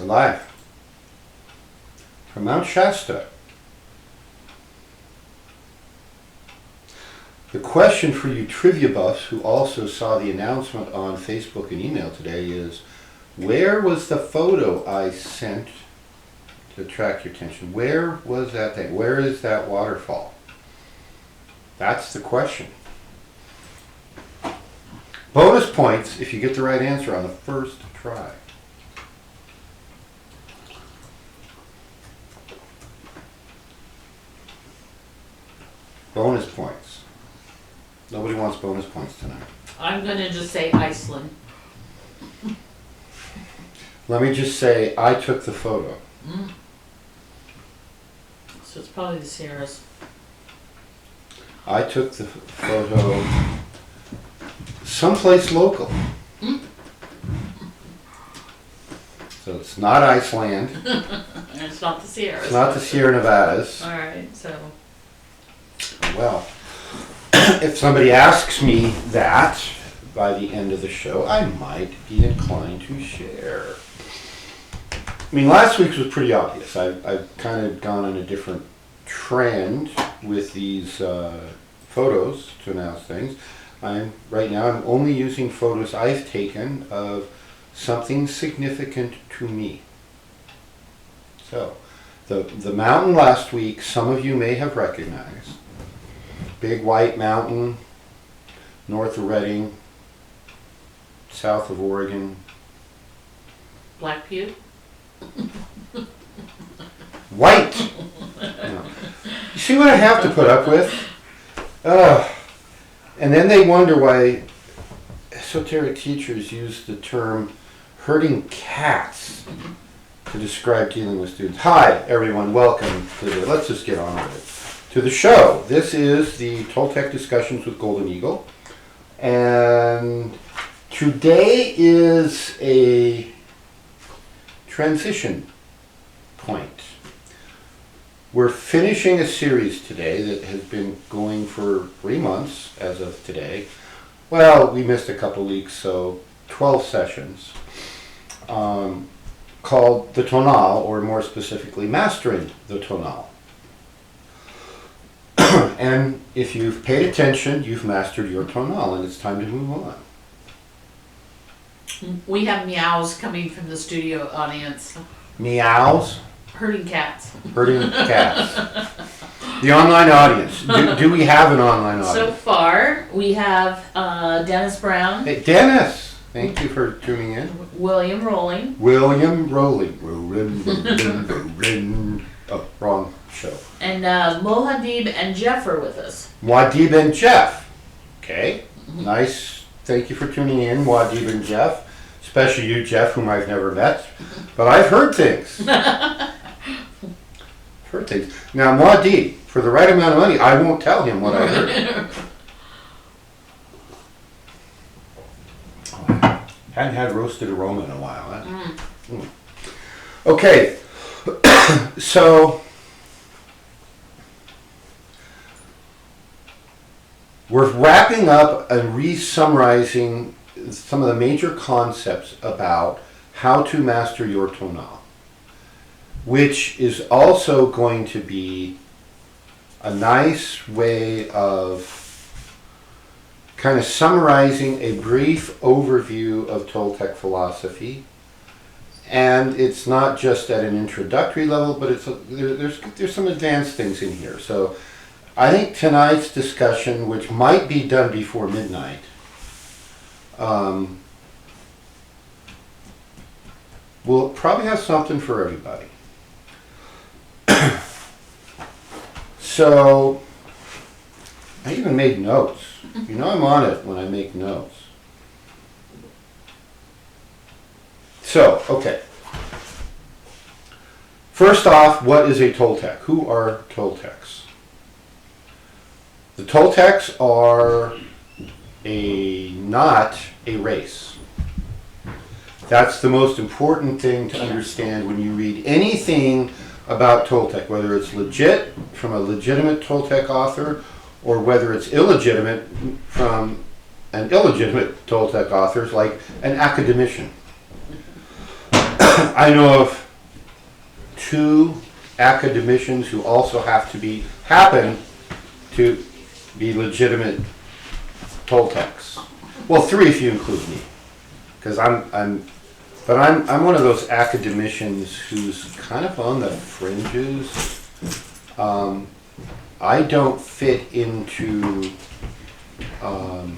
We're live from Mount Shasta. The question for you trivia buffs who also saw the announcement on Facebook and email today is, where was the photo I sent to attract your attention? Where was that thing? Where is that waterfall? That's the question. Bonus points if you get the right answer on the first try. Bonus points. Nobody wants bonus points tonight. I'm going to just say Iceland. Let me just say, I took the photo. So it's probably the Sierras. I took the photo someplace local. So it's not Iceland. And it's not the Sierras. It's not the Sierra Nevadas. All right, so. Well, if somebody asks me that by the end of the show, I might be inclined to share. I mean, last week's was pretty obvious. I've kind of gone on a different trend with these photos to announce things. Right now I'm only using photos I've taken of something significant to me. So, the mountain last week, some of you may have recognized. Big white mountain, north of Redding, south of Oregon. Black Butte? White! No. You see what I have to put up with? And then they wonder why esoteric teachers use the term herding cats to describe dealing with students. Hi, everyone. Welcome to let's just get on with it. To the show. This is the Toltec Discussions with Golden Eagle. And today is a transition point. We're finishing a series today that has been going for 3 months as of today. Well, we missed a couple weeks, so 12 sessions, called the Tonal, or more specifically, Mastering the Tonal. And if you've paid attention, you've mastered your tonal, and it's time to move on. We have meows coming from the studio audience. Meows? Herding cats. Herding cats. The online audience. Do we have an online audience? So far, we have Dennis Brown. Hey, Dennis! Thank you for tuning in. William Rolling. William Rolling. Rolling. Oh, wrong show. And Mohadib and Jeff are with us. Wadib and Jeff. Okay. Nice. Thank you for tuning in, Wadib and Jeff. Especially you, Jeff, whom I've never met. But I've heard things. Heard things. Now, Wadib, for the right amount of money, I won't tell him what I heard. Hadn't had roasted aroma in a while. Huh? Okay. So, we're wrapping up and re-summarizing some of the major concepts about how to master your tonal, which is also going to be a nice way of kind of summarizing a brief overview of Toltec philosophy. And it's not just at an introductory level, but there's some advanced things in here. So I think tonight's discussion, which might be done before midnight, will probably have something for everybody. So I even made notes. You know I'm on it when I make notes. So, okay. First off, what is a Toltec? Who are Toltecs? The Toltecs are not a race. That's the most important thing to understand when you read anything about Toltec, whether it's legit from a legitimate Toltec author or whether it's illegitimate from an illegitimate Toltec author like an academician. I know of 2 academicians who also happen to be legitimate Toltecs. Well, 3 if you include me, because I'm one of those academicians who's kind of on the fringes. I don't fit into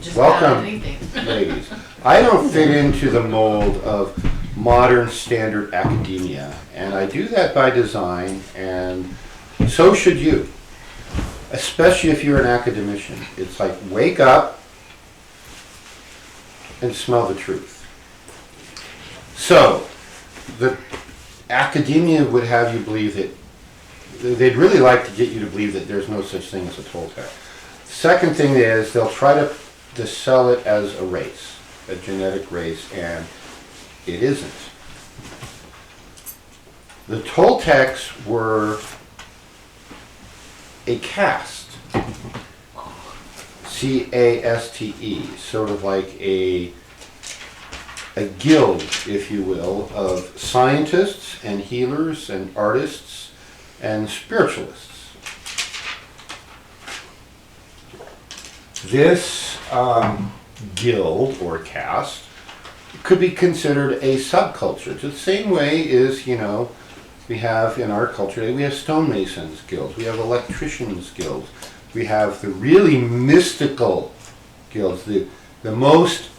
Just about welcome, anything. ladies. I don't fit into the mold of modern standard academia, and I do that by design, and so should you. Especially if you're an academician. It's like, wake up and smell the truth. So, the academia would have you believe that, they'd really like to get you to believe that there's no such thing as a Toltec. Second thing is, they'll try to sell it as a race, a genetic race, and it isn't. The Toltecs were a caste, C-A-S-T-E, sort of like a guild, if you will, of scientists and healers and artists and spiritualists. This guild or caste could be considered a subculture. It's the same way as, we have in our culture, we have stonemasons guilds, we have electricians guilds, we have the really mystical guilds, the most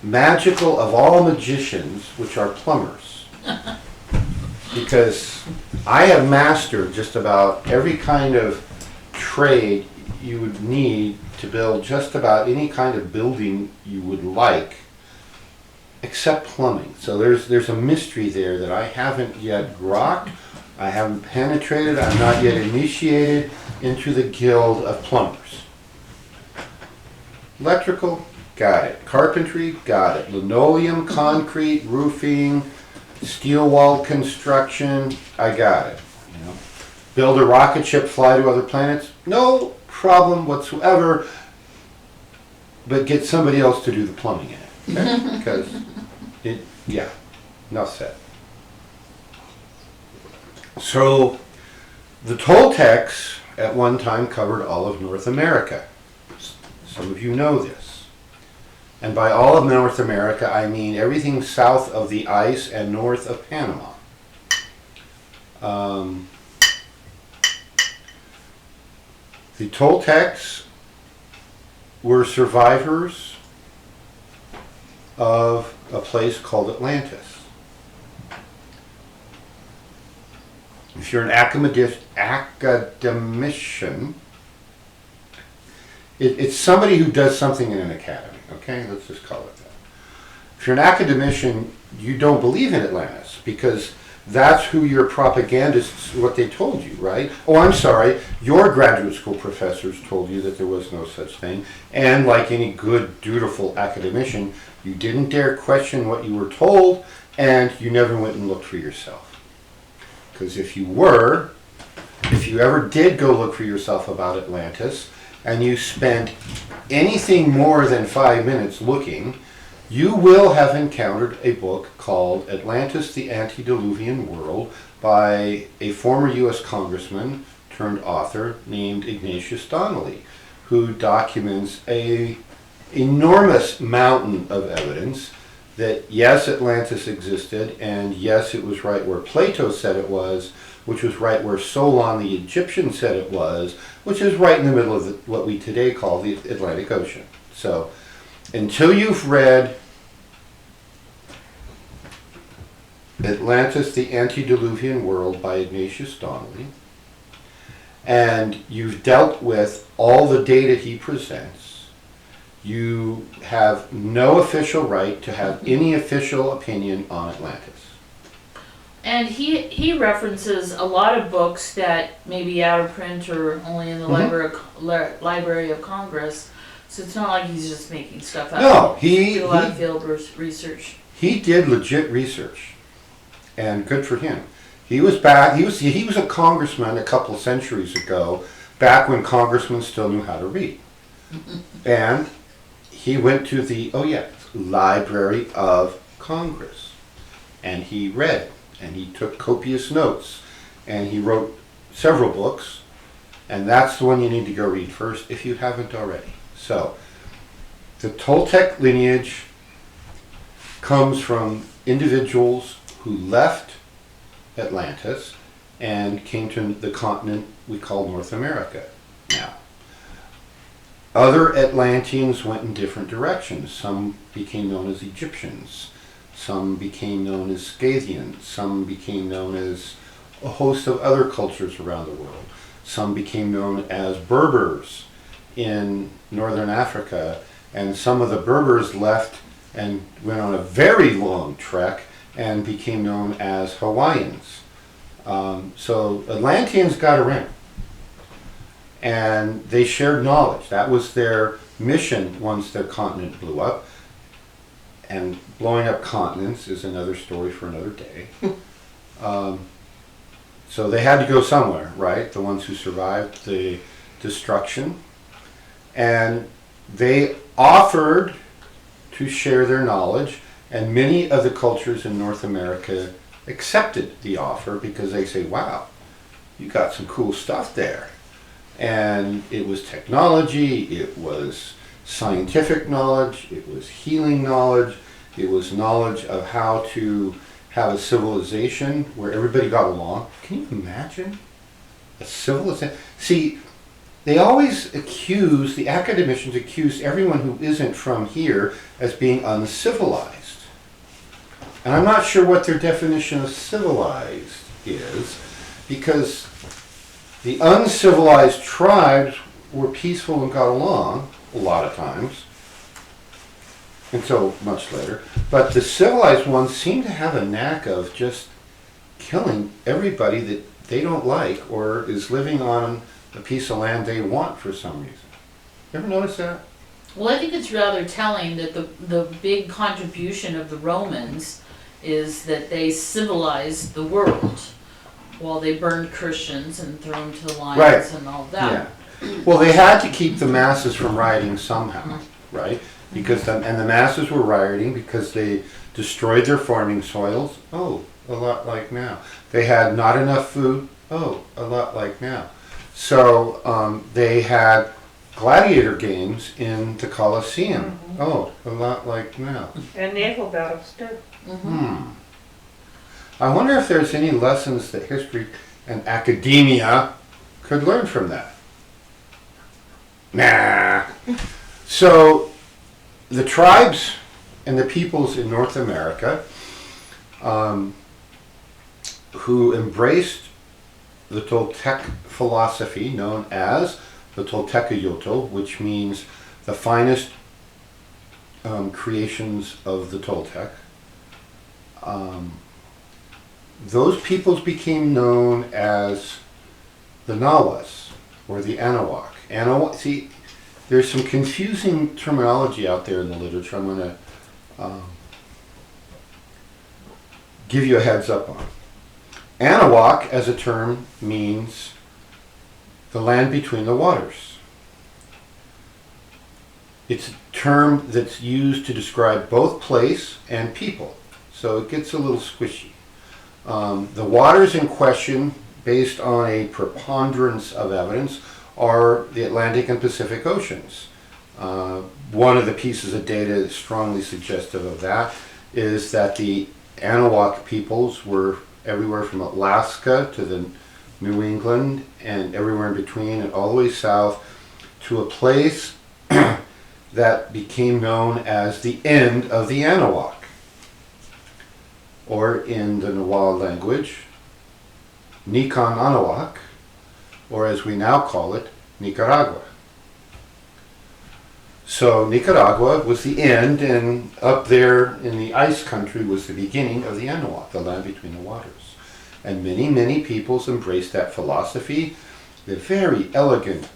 magical of all magicians, which are plumbers. Because I have mastered just about every kind of trade you would need to build just about any kind of building you would like, except plumbing. So there's a mystery there that I haven't yet grokked, I haven't penetrated, I'm not yet initiated into the guild of plumbers. Electrical, got it. Carpentry, got it. Linoleum, concrete, roofing, steel wall construction, I got it. Build a rocket ship, fly to other planets, no problem whatsoever, but get somebody else to do the plumbing in it. Okay? Because enough said. So the Toltecs at one time covered all of North America. Some of you know this. And by all of North America, I mean everything south of the ice and north of Panama. The Toltecs were survivors of a place called Atlantis. If you're an academician, it's somebody who does something in an academy, okay? Let's just call it that. If you're an academician, you don't believe in Atlantis because that's who your propagandists, what they told you, right? Oh, I'm sorry, your graduate school professors told you that there was no such thing, and like any good, dutiful academician, you didn't dare question what you were told, and you never went and looked for yourself. Because if you ever did go look for yourself about Atlantis, and you spent anything more than 5 minutes looking, you will have encountered a book called Atlantis, the Antediluvian World by a former U.S. congressman turned author named Ignatius Donnelly, who documents an enormous mountain of evidence that yes, Atlantis existed, and yes, it was right where Plato said it was, which was right where Solon the Egyptian said it was, which is right in the middle of what we today call the Atlantic Ocean. So, until you've read Atlantis, the Antediluvian World by Ignatius Donnelly, and you've dealt with all the data he presents, you have no official right to have any official opinion on Atlantis. And he references a lot of books that may be out of print or only in the Library of Congress. So it's not like he's just making stuff up. No, he did a lot of field research. He did legit research, and good for him. He was back. He was a congressman a couple of centuries ago, back when congressmen still knew how to read, and he went to the Library of Congress. and he read, and he took copious notes, and he wrote several books, and that's the one you need to go read first if you haven't already. So, the Toltec lineage comes from individuals who left Atlantis and came to the continent we call North America now. Other Atlanteans went in different directions. Some became known as Egyptians. Some became known as Scythians. Some became known as a host of other cultures around the world. Some became known as Berbers in northern Africa. And some of the Berbers left and went on a very long trek and became known as Hawaiians. So Atlanteans got around. And they shared knowledge. That was their mission once their continent blew up. And blowing up continents is another story for another day. So they had to go somewhere, right? The ones who survived the destruction. And they offered to share their knowledge. And many of the cultures in North America accepted the offer because they say, wow, you got some cool stuff there. And it was technology, it was scientific knowledge, it was healing knowledge, it was knowledge of how to have a civilization where everybody got along. Can you imagine a civilization? See, they always accuse, the academicians accuse everyone who isn't from here as being uncivilized. And I'm not sure what their definition of civilized is, because the uncivilized tribes were peaceful and got along a lot of times, until much later. But the civilized ones seem to have a knack of just killing everybody that they don't like or is living on a piece of land they want for some reason. You ever notice that? Well, I think it's rather telling that the big contribution of the Romans is that they civilized the world. While they burned Christians and threw them to lions Right. and all that. Yeah. Well, they had to keep the masses from rioting somehow, right? Because the masses were rioting because they destroyed their farming soils. Oh, a lot like now. They had not enough food. Oh, a lot like now. So they had gladiator games in the Colosseum. Oh, a lot like now. And naval battles too. I wonder if there's any lessons that history and academia could learn from that. Nah. So the tribes and the peoples in North America who embraced the Toltec philosophy known as the Toltecayoto, which means the finest creations of the Toltec, those peoples became known as the Nahuas or the Anahuac. See, there's some confusing terminology out there in the literature I'm going to give you a heads up on. Anahuac as a term means the land between the waters. It's a term that's used to describe both place and people, so it gets a little squishy. The waters in question, based on a preponderance of evidence, are the Atlantic and Pacific Oceans. One of the pieces of data that's strongly suggestive of that is that the Anahuac peoples were everywhere from Alaska to the New England and everywhere in between and all the way south to a place that became known as the end of the Anahuac, or in the Nahuatl language, Nikan Anahuac, or as we now call it, Nicaragua. So Nicaragua was the end, and up there in the ice country was the beginning of the Anahuac, the land between the waters. And many, many peoples embraced that philosophy, the very elegant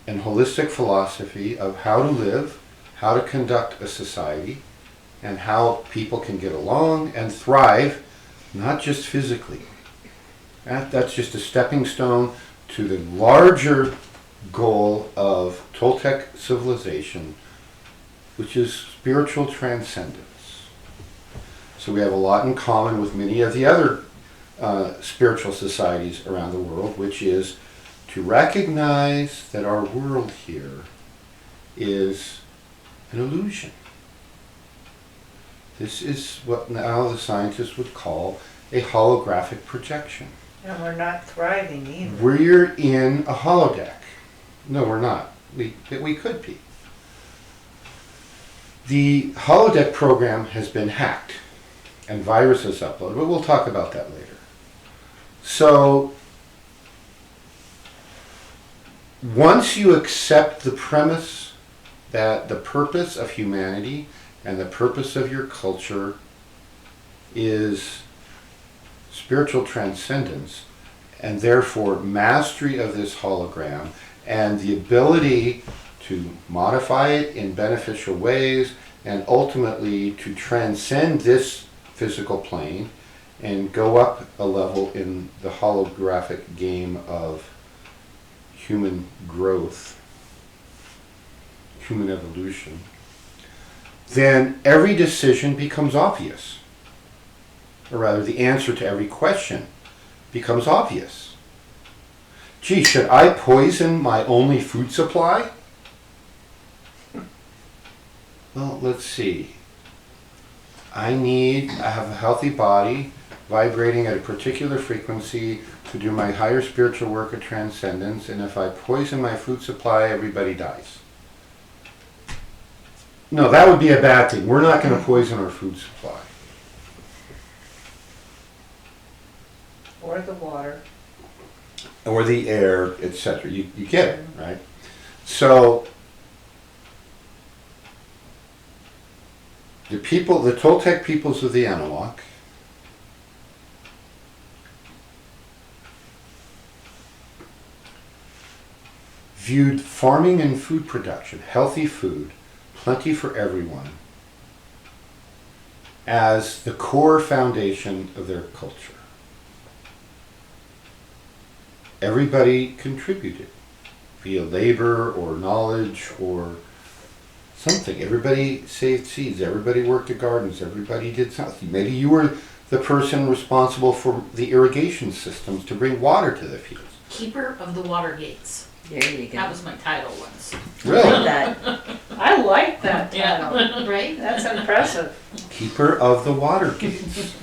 and holistic philosophy of how to live, how to conduct a society, and how people can get along and thrive, not just physically. That's just a stepping stone to the larger goal of Toltec civilization, which is spiritual transcendence. So we have a lot in common with many of the other spiritual societies around the world, which is to recognize that our world here is an illusion. This is what now the scientists would call a holographic projection. And we're not thriving either. We're in a holodeck. No, we're not. We could be. The holodeck program has been hacked and viruses uploaded, but we'll talk about that later. So, once you accept the premise that the purpose of humanity and the purpose of your culture is spiritual transcendence, and therefore mastery of this hologram and the ability to modify it in beneficial ways and ultimately to transcend this physical plane and go up a level in the holographic game of human growth, human evolution, then every decision becomes obvious. Or rather, the answer to every question becomes obvious. Gee, should I poison my only food supply? Well, let's see. I have a healthy body vibrating at a particular frequency to do my higher spiritual work of transcendence, and if I poison my food supply, everybody dies. No, that would be a bad thing. We're not going to poison our food supply. Or the water. Or the air, etc. You get it, right? So, the Toltec peoples of the Anahuac viewed farming and food production, healthy food, plenty for everyone, as the core foundation of their culture. Everybody contributed via labor or knowledge or something. Everybody saved seeds. Everybody worked the gardens. Everybody did something. Maybe you were the person responsible for the irrigation systems to bring water to the fields. Keeper of the water gates. There you go. That was my title once. Really? That. I like that title. Yeah, right? That's impressive. Keeper of the water gates.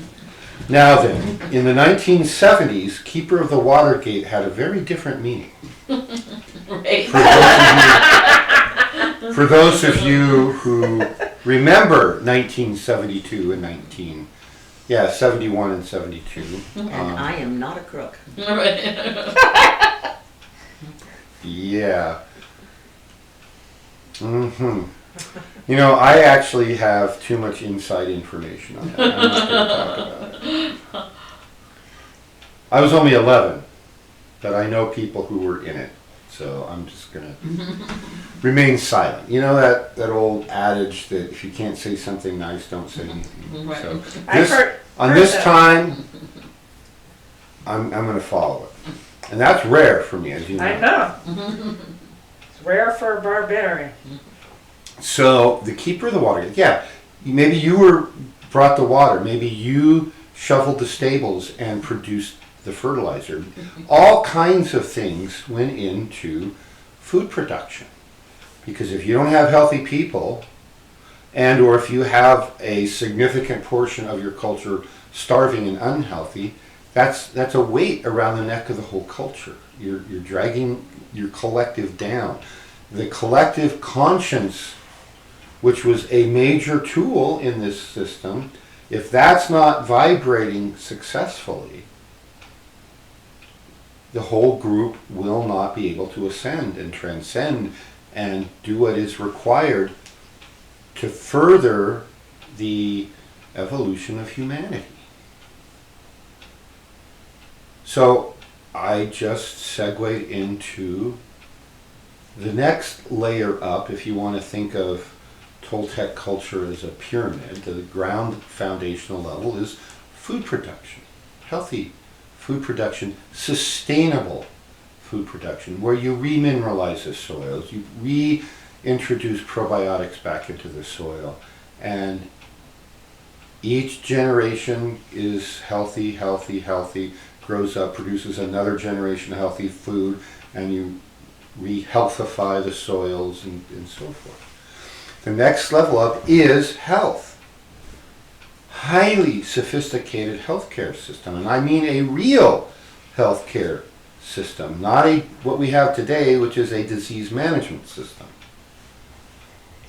Now then, in the 1970s, Keeper of the Water Gate had a very different meaning. Right. For those of you who remember 1972 and 71 and 72. And I am not a crook. Yeah. Mm-hmm. You know, I actually have too much inside information on that. I'm not going to talk about it. I was only 11, but I know people who were in it, so I'm just going to remain silent. You know that old adage that if you can't say something nice, don't say anything. Right. So I've this heard time, I'm going to follow it. And that's rare for me, as you know. I know. It's rare for a barbarian. So the Keeper of the Water, yeah, maybe you brought the water, maybe you shoveled the stables and produced the fertilizer. All kinds of things went into food production. Because if you don't have healthy people, and or if you have a significant portion of your culture starving and unhealthy, that's a weight around the neck of the whole culture. You're dragging your collective down. The collective conscience, which was a major tool in this system, if that's not vibrating successfully, the whole group will not be able to ascend and transcend and do what is required to further the evolution of humanity. So I just segued into the next layer up, if you want to think of Toltec culture as a pyramid. The ground foundational level is food production, healthy food production, sustainable food production, where you remineralize the soils, you reintroduce probiotics back into the soil, and Each generation is healthy, healthy, healthy, grows up, produces another generation of healthy food, and you re-healthify the soils and so forth. The next level up is health. Highly sophisticated healthcare system, and I mean a real healthcare system, not what we have today, which is a disease management system.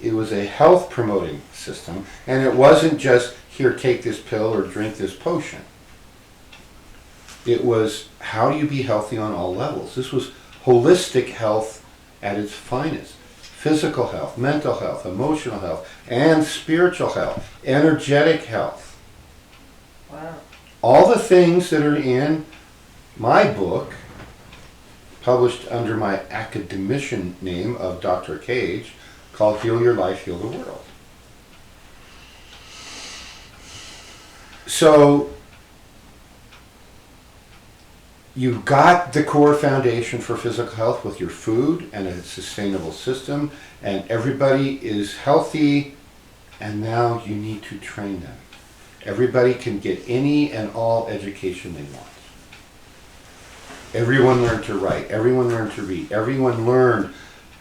It was a health promoting system, and it wasn't just, here, take this pill or drink this potion. It was, how do you be healthy on all levels? This was holistic health at its finest. Physical health, mental health, emotional health, and spiritual health, energetic health. Wow. All the things that are in my book, published under my academician name of Dr. Cage, called Heal Your Life, Heal the World. So, you've got the core foundation for physical health with your food and a sustainable system, and everybody is healthy, and now you need to train them. Everybody can get any and all education they want. Everyone learned to write, everyone learned to read, everyone learned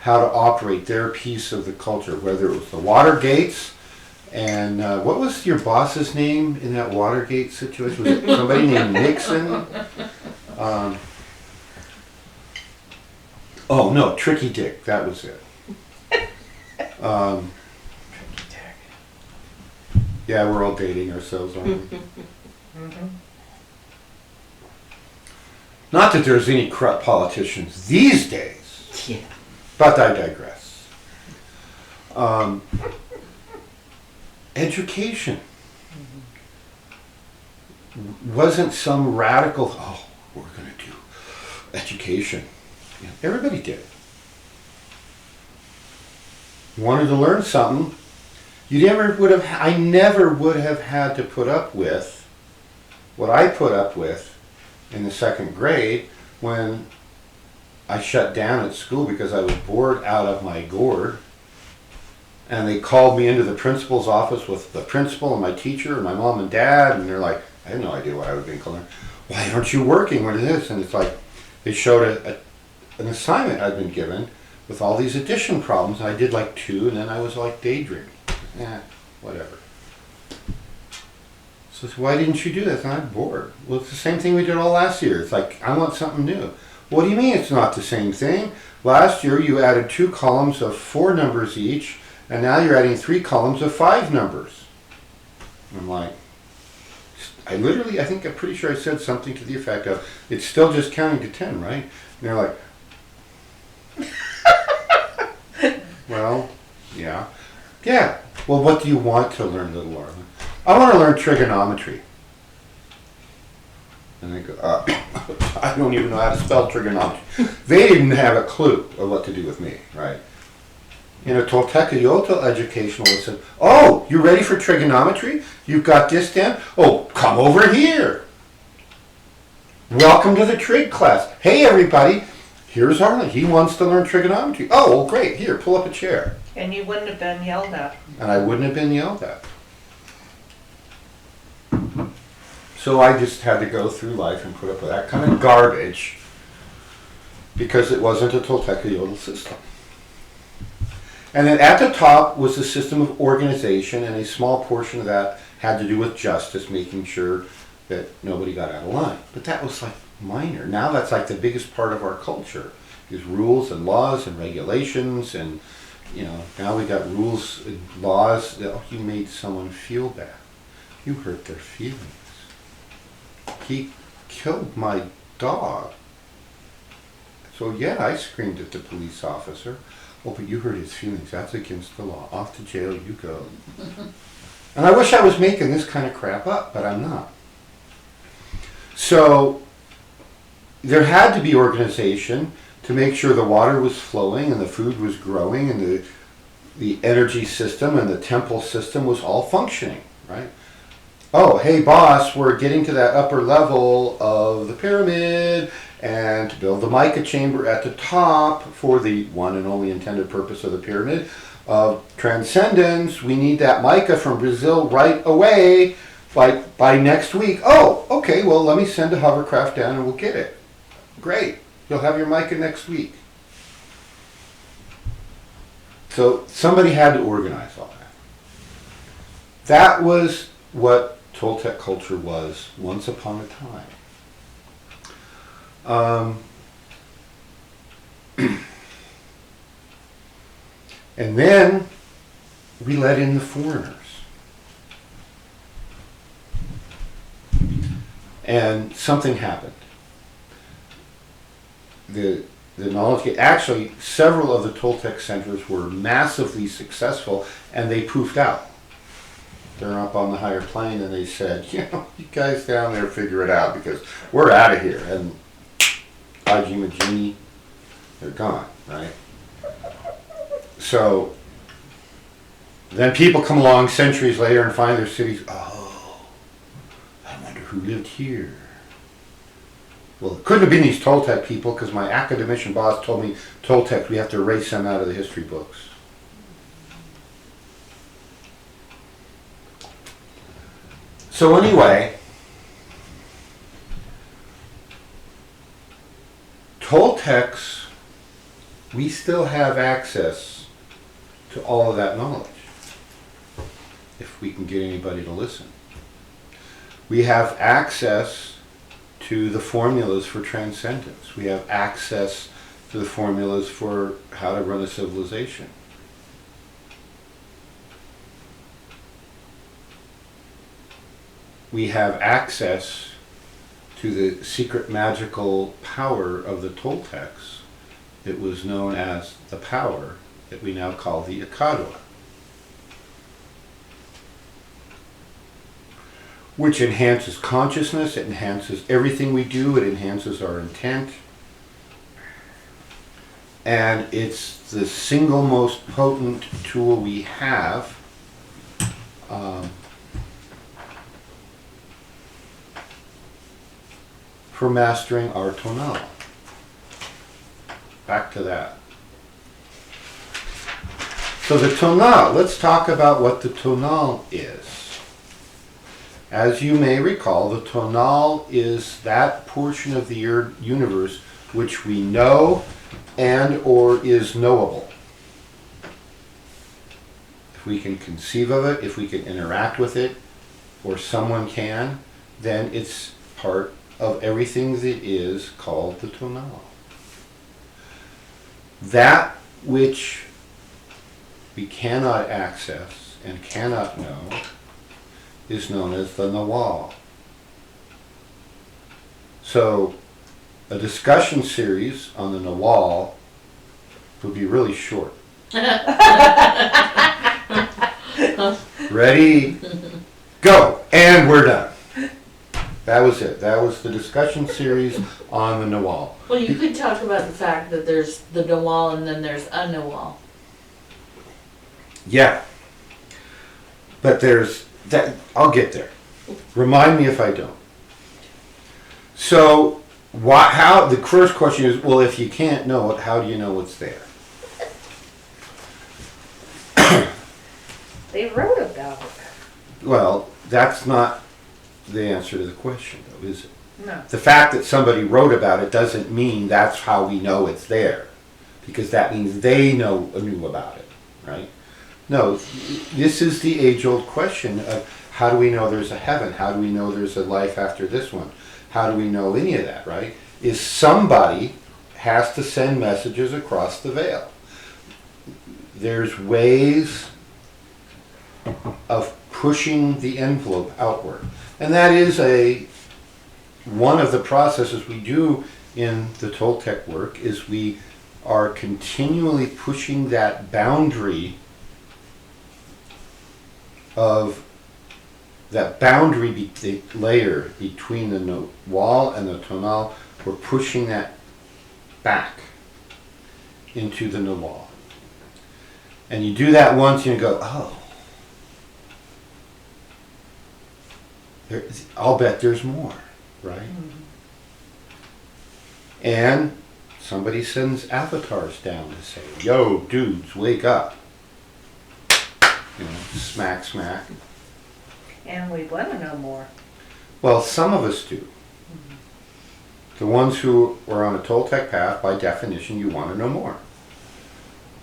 how to operate their piece of the culture, whether it was the Watergates, and what was your boss's name in that Watergate situation? Was it somebody named Nixon? Oh no, Tricky Dick, that was it. Yeah, we're all dating ourselves, aren't we? Mm-hmm. Not that there's any corrupt politicians these days, Yeah. but I digress. Education wasn't some radical, oh, we're going to do education. You know, everybody did. You wanted to learn something, I never would have had to put up with what I put up with in the second grade when I shut down at school because I was bored out of my gourd. And they called me into the principal's office with the principal and my teacher and my mom and dad, and they're like, I had no idea why I was being called. Why aren't you working? What is this? And it's like, they showed an assignment I'd been given with all these addition problems, and I did like 2, and then I was like daydreaming. Whatever. So why didn't you do this? And I'm bored. Well, it's the same thing we did all last year. It's like, I want something new. What do you mean it's not the same thing? Last year you added 2 columns of 4 numbers each, and now you're adding 3 columns of 5 numbers. I'm like, I'm pretty sure I said something to the effect of, it's still just counting to 10, right? And they're like, well, yeah. Yeah. Well, what do you want to learn, little Arlen? I want to learn trigonometry. And they go, I don't even know how to spell trigonometry. They didn't have a clue of what to do with me, right? In a Tolteca educational lesson, oh, you ready for trigonometry? You've got this down? Oh, come over here. Welcome to the trig class. Hey, everybody, here's Arlen. He wants to learn trigonometry. Oh, well, great. Here, pull up a chair. And you wouldn't have been yelled at. And I wouldn't have been yelled at. So I just had to go through life and put up with that kind of garbage because it wasn't a Tolteca system. And then at the top was the system of organization, and a small portion of that had to do with justice, making sure that nobody got out of line. But that was like minor. Now that's like the biggest part of our culture, is rules and laws and regulations, and now we got rules and laws that, oh, you made someone feel bad. You hurt their feelings. He killed my dog. So yeah, I screamed at the police officer. Oh, but you hurt his feelings. That's against the law. Off to jail you go. And I wish I was making this kind of crap up, but I'm not. So there had to be organization to make sure the water was flowing and the food was growing and the energy system and the temple system was all functioning, right? Oh, hey boss, we're getting to that upper level of the pyramid, and to build the mica chamber at the top for the one and only intended purpose of the pyramid, of transcendence. We need that mica from Brazil right away, by next week. Oh, okay, well, let me send a hovercraft down and we'll get it. Great. You'll have your mica next week. So somebody had to organize all that. That was what Toltec culture was once upon a time. And then we let in the foreigners. And something happened. The knowledge, actually, several of the Toltec centers were massively successful, and they poofed out. They're up on the higher plane, and they said, you guys down there figure it out, because we're out of here. And Haji Majini, they're gone, right? So then people come along centuries later and find their cities, oh, I wonder who lived here. Well, it couldn't have been these Toltec people, because my academician boss told me Toltecs, we have to erase them out of the history books. So anyway, Toltecs, we still have access to all of that knowledge, if we can get anybody to listen. We have access to the formulas for transcendence. We have access to the formulas for how to run a civilization. We have access to the secret magical power of the Toltecs. It was known as the power that we now call the Ikadwa, which enhances consciousness, it enhances everything we do, it enhances our intent. And it's the single most potent tool we have for mastering our tonal. Back to that. So the tonal, let's talk about what the tonal is. As you may recall, the tonal is that portion of the universe which we know and or is knowable. If we can conceive of it, if we can interact with it, or someone can, then it's part of everything that is called the tonal. That which we cannot access and cannot know is known as the nawal. So a discussion series on the nawal would be really short. Ready, go, and we're done. That was it. That was the discussion series on the nawal. Well, you could talk about the fact that there's the nawal and then there's a nawal. Yeah. But there's that, I'll get there. Remind me if I don't. So, how the first question is, well, if you can't know it, how do you know it's there? They wrote about it. Well, that's not the answer to the question, though, is it? No. The fact that somebody wrote about it doesn't mean that's how we know it's there, because that means they knew about it, right? No, this is the age-old question of how do we know there's a heaven? How do we know there's a life after this one? How do we know any of that, right? Is somebody has to send messages across the veil. There's ways of pushing the envelope outward. And that is one of the processes we do in the Toltec work, is we are continually pushing that boundary the layer between the wall and the tonal. We're pushing that back into the nawal. And you do that once and you go, oh, I'll bet there's more, right? Mm-hmm. And somebody sends avatars down to say, yo, dudes, wake up. smack, smack. And we want to know more. Well, some of us do. The ones who are on a Toltec path, by definition, you want to know more.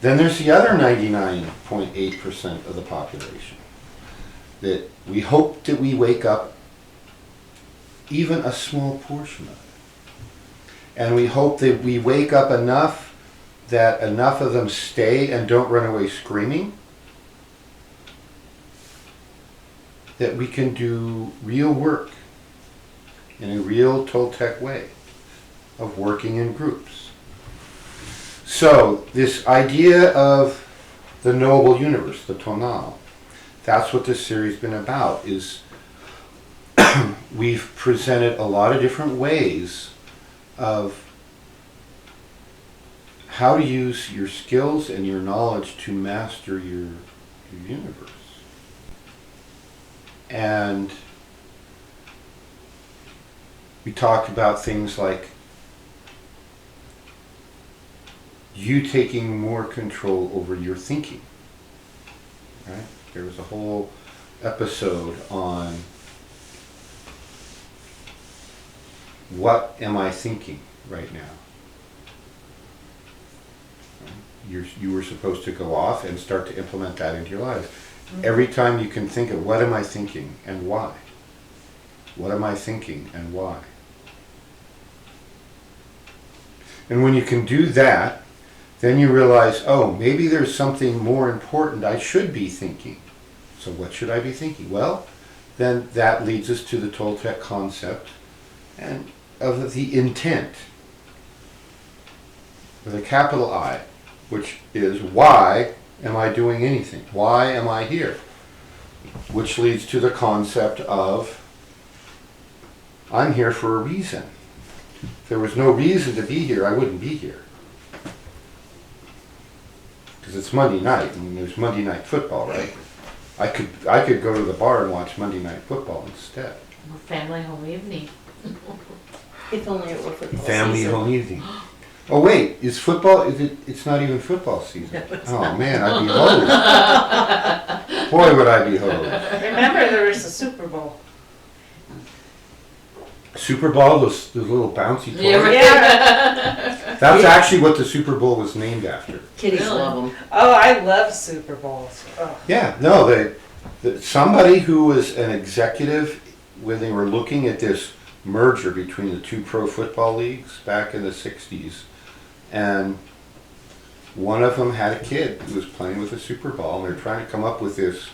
Then there's the other 99.8% of the population that we hope that we wake up even a small portion of it. And we hope that we wake up enough that enough of them stay and don't run away screaming, that we can do real work in a real Toltec way of working in groups. So this idea of the knowable universe, the tonal, that's what this series has been about, is we've presented a lot of different ways of how to use your skills and your knowledge to master your universe. And we talked about things like you taking more control over your thinking. Right? There was a whole episode on what am I thinking right now? You were supposed to go off and start to implement that into your life. Every time you can think of what am I thinking and why? What am I thinking and why? And when you can do that, then you realize, oh, maybe there's something more important I should be thinking. So what should I be thinking? Well, then that leads us to the Toltec concept and of the intent with a capital I, which is why am I doing anything? Why am I here? Which leads to the concept of I'm here for a reason. If there was no reason to be here, I wouldn't be here. Because it's Monday night and there's Monday night football, right? I could go to the bar and watch Monday night football instead. Family home evening. If only it were football Family season. home evening. Oh wait, is football? It's not even football season. No, it's Oh not. man, I'd be hosed. Boy, would I be hosed. Remember, there was the Super Bowl. Super Bowl, those little bouncy toys. Yeah, right. Yeah. That's actually what the Super Bowl was named after. Kiddies Really? love them. Oh, I love Super Bowls. Oh. Yeah, no, somebody who was an executive when they were looking at this merger between the two pro football leagues back in the 60s, and one of them had a kid who was playing with a Super Bowl, and they're trying to come up with this,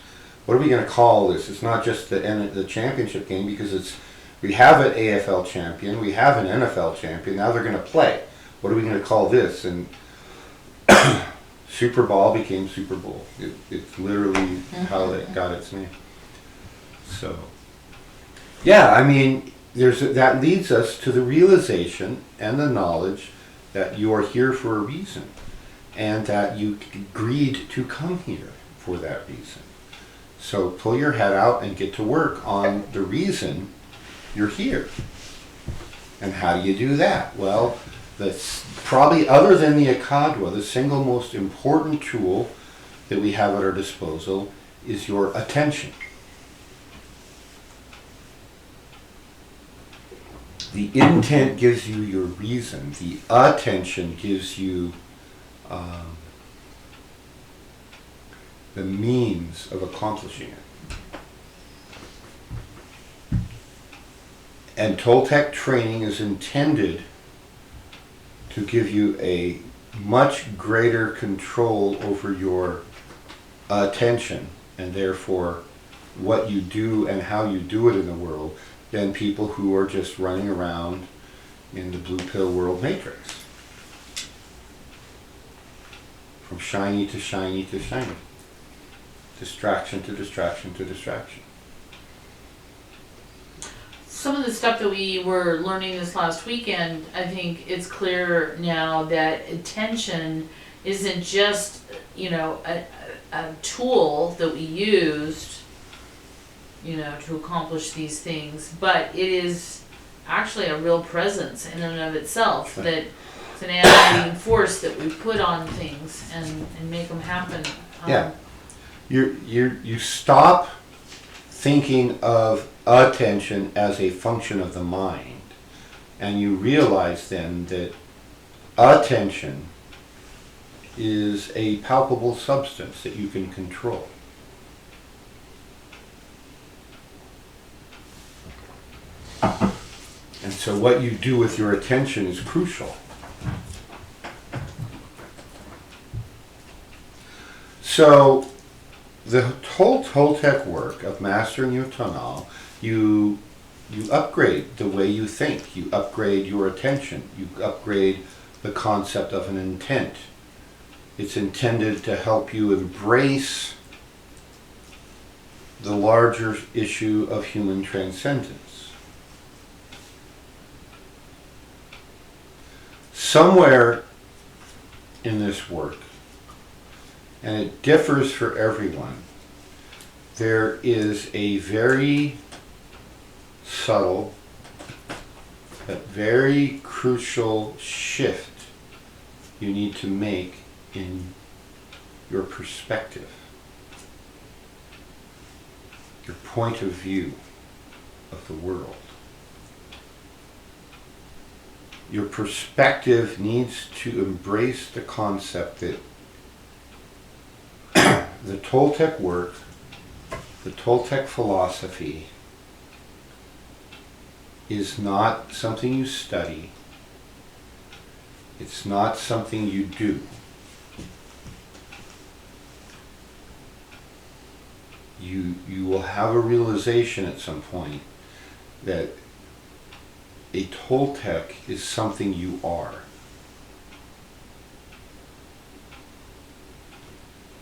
what are we going to call this? It's not just the championship game, because we have an AFL champion, we have an NFL champion, now they're going to play. What are we going to call this? And Super Bowl became Super Bowl. It's literally how it got its name. So, yeah, I mean, that leads us to the realization and the knowledge that you are here for a reason, and that you agreed to come here for that reason. So pull your head out and get to work on the reason you're here. And how do you do that? Well, that's probably, other than the Akadwa, the single most important tool that we have at our disposal is your attention. The intent gives you your reason. The attention gives you the means of accomplishing it. And Toltec training is intended to give you a much greater control over your attention, and therefore what you do and how you do it in the world, than people who are just running around in the blue pill world matrix. From shiny to shiny to shiny. Distraction to distraction to distraction. Some of the stuff that we were learning this last weekend, I think it's clear now that attention isn't just, a tool that we used, to accomplish these things, but it is actually a real presence in and of itself, that it's an animating force that we put on things and make them happen. Yeah. You stop thinking of attention as a function of the mind, and you realize then that attention is a palpable substance that you can control. And so what you do with your attention is crucial. So the whole Toltec work of mastering your tonal, you upgrade the way you think, you upgrade your attention, you upgrade the concept of an intent. It's intended to help you embrace the larger issue of human transcendence. Somewhere in this work, and it differs for everyone, there is a very subtle but very crucial shift you need to make in your perspective, your point of view of the world. Your perspective needs to embrace the concept that the Toltec work, the Toltec philosophy, is not something you study. It's not something you do. You will have a realization at some point that a Toltec is something you are.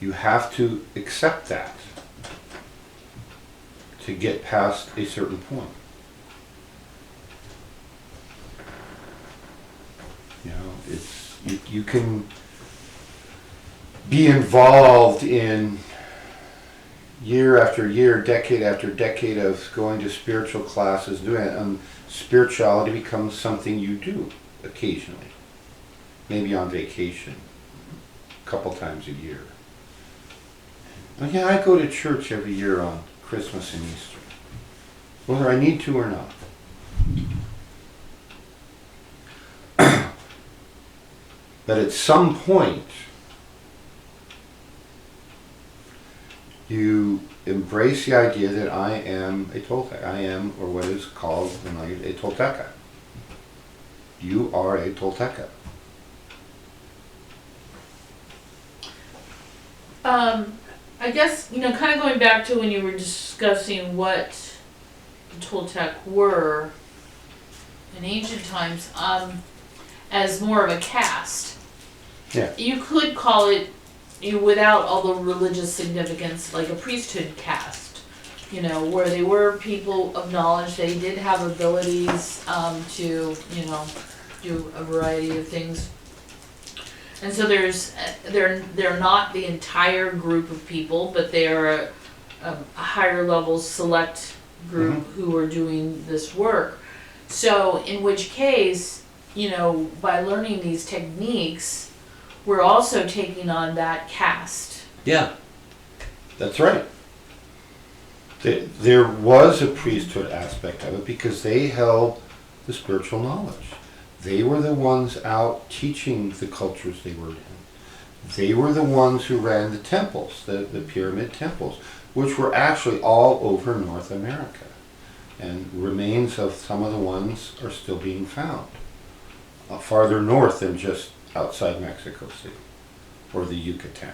You have to accept that to get past a certain point. You know, you can be involved in year after year, decade after decade of going to spiritual classes, doing it, and spirituality becomes something you do occasionally, maybe on vacation, a couple times a year. But yeah, I go to church every year on Christmas and Easter, whether I need to or not. But at some point, you embrace the idea that I am a Toltec. I am, or what is called in language, a Tolteca. You are a Tolteca. I guess, kind of going back to when you were discussing what the Toltec were in ancient times, as more of a caste. Yeah. You could call it, without all the religious significance, like a priesthood caste, where they were people of knowledge. They did have abilities to, do a variety of things. And so they're not the entire group of people, but they are a higher level select group who are doing this work. So in which case, by learning these techniques, we're also taking on that caste. Yeah, that's right. There was a priesthood aspect of it because they held the spiritual knowledge. They were the ones out teaching the cultures they were in. They were the ones who ran the temples, the pyramid temples, which were actually all over North America. And remains of some of the ones are still being found. Farther north than just outside Mexico City or the Yucatan.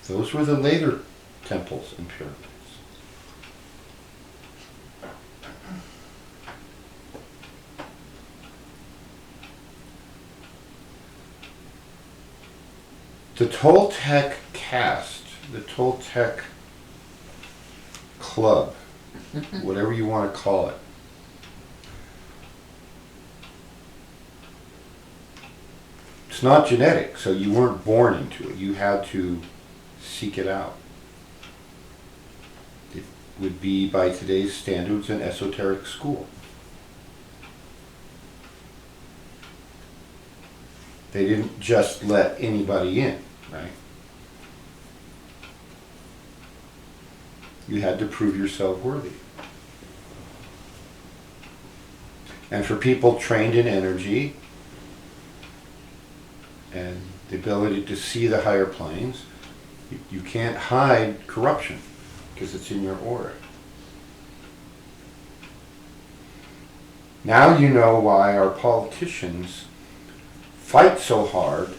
Those were the later temples and pyramids. The Toltec caste, the Toltec club, whatever you want to call it, it's not genetic, so you weren't born into it. You had to seek it out. It would be, by today's standards, an esoteric school. They didn't just let anybody in, right? You had to prove yourself worthy. And for people trained in energy and the ability to see the higher planes, you can't hide corruption because it's in your aura. Now you know why our politicians fight so hard,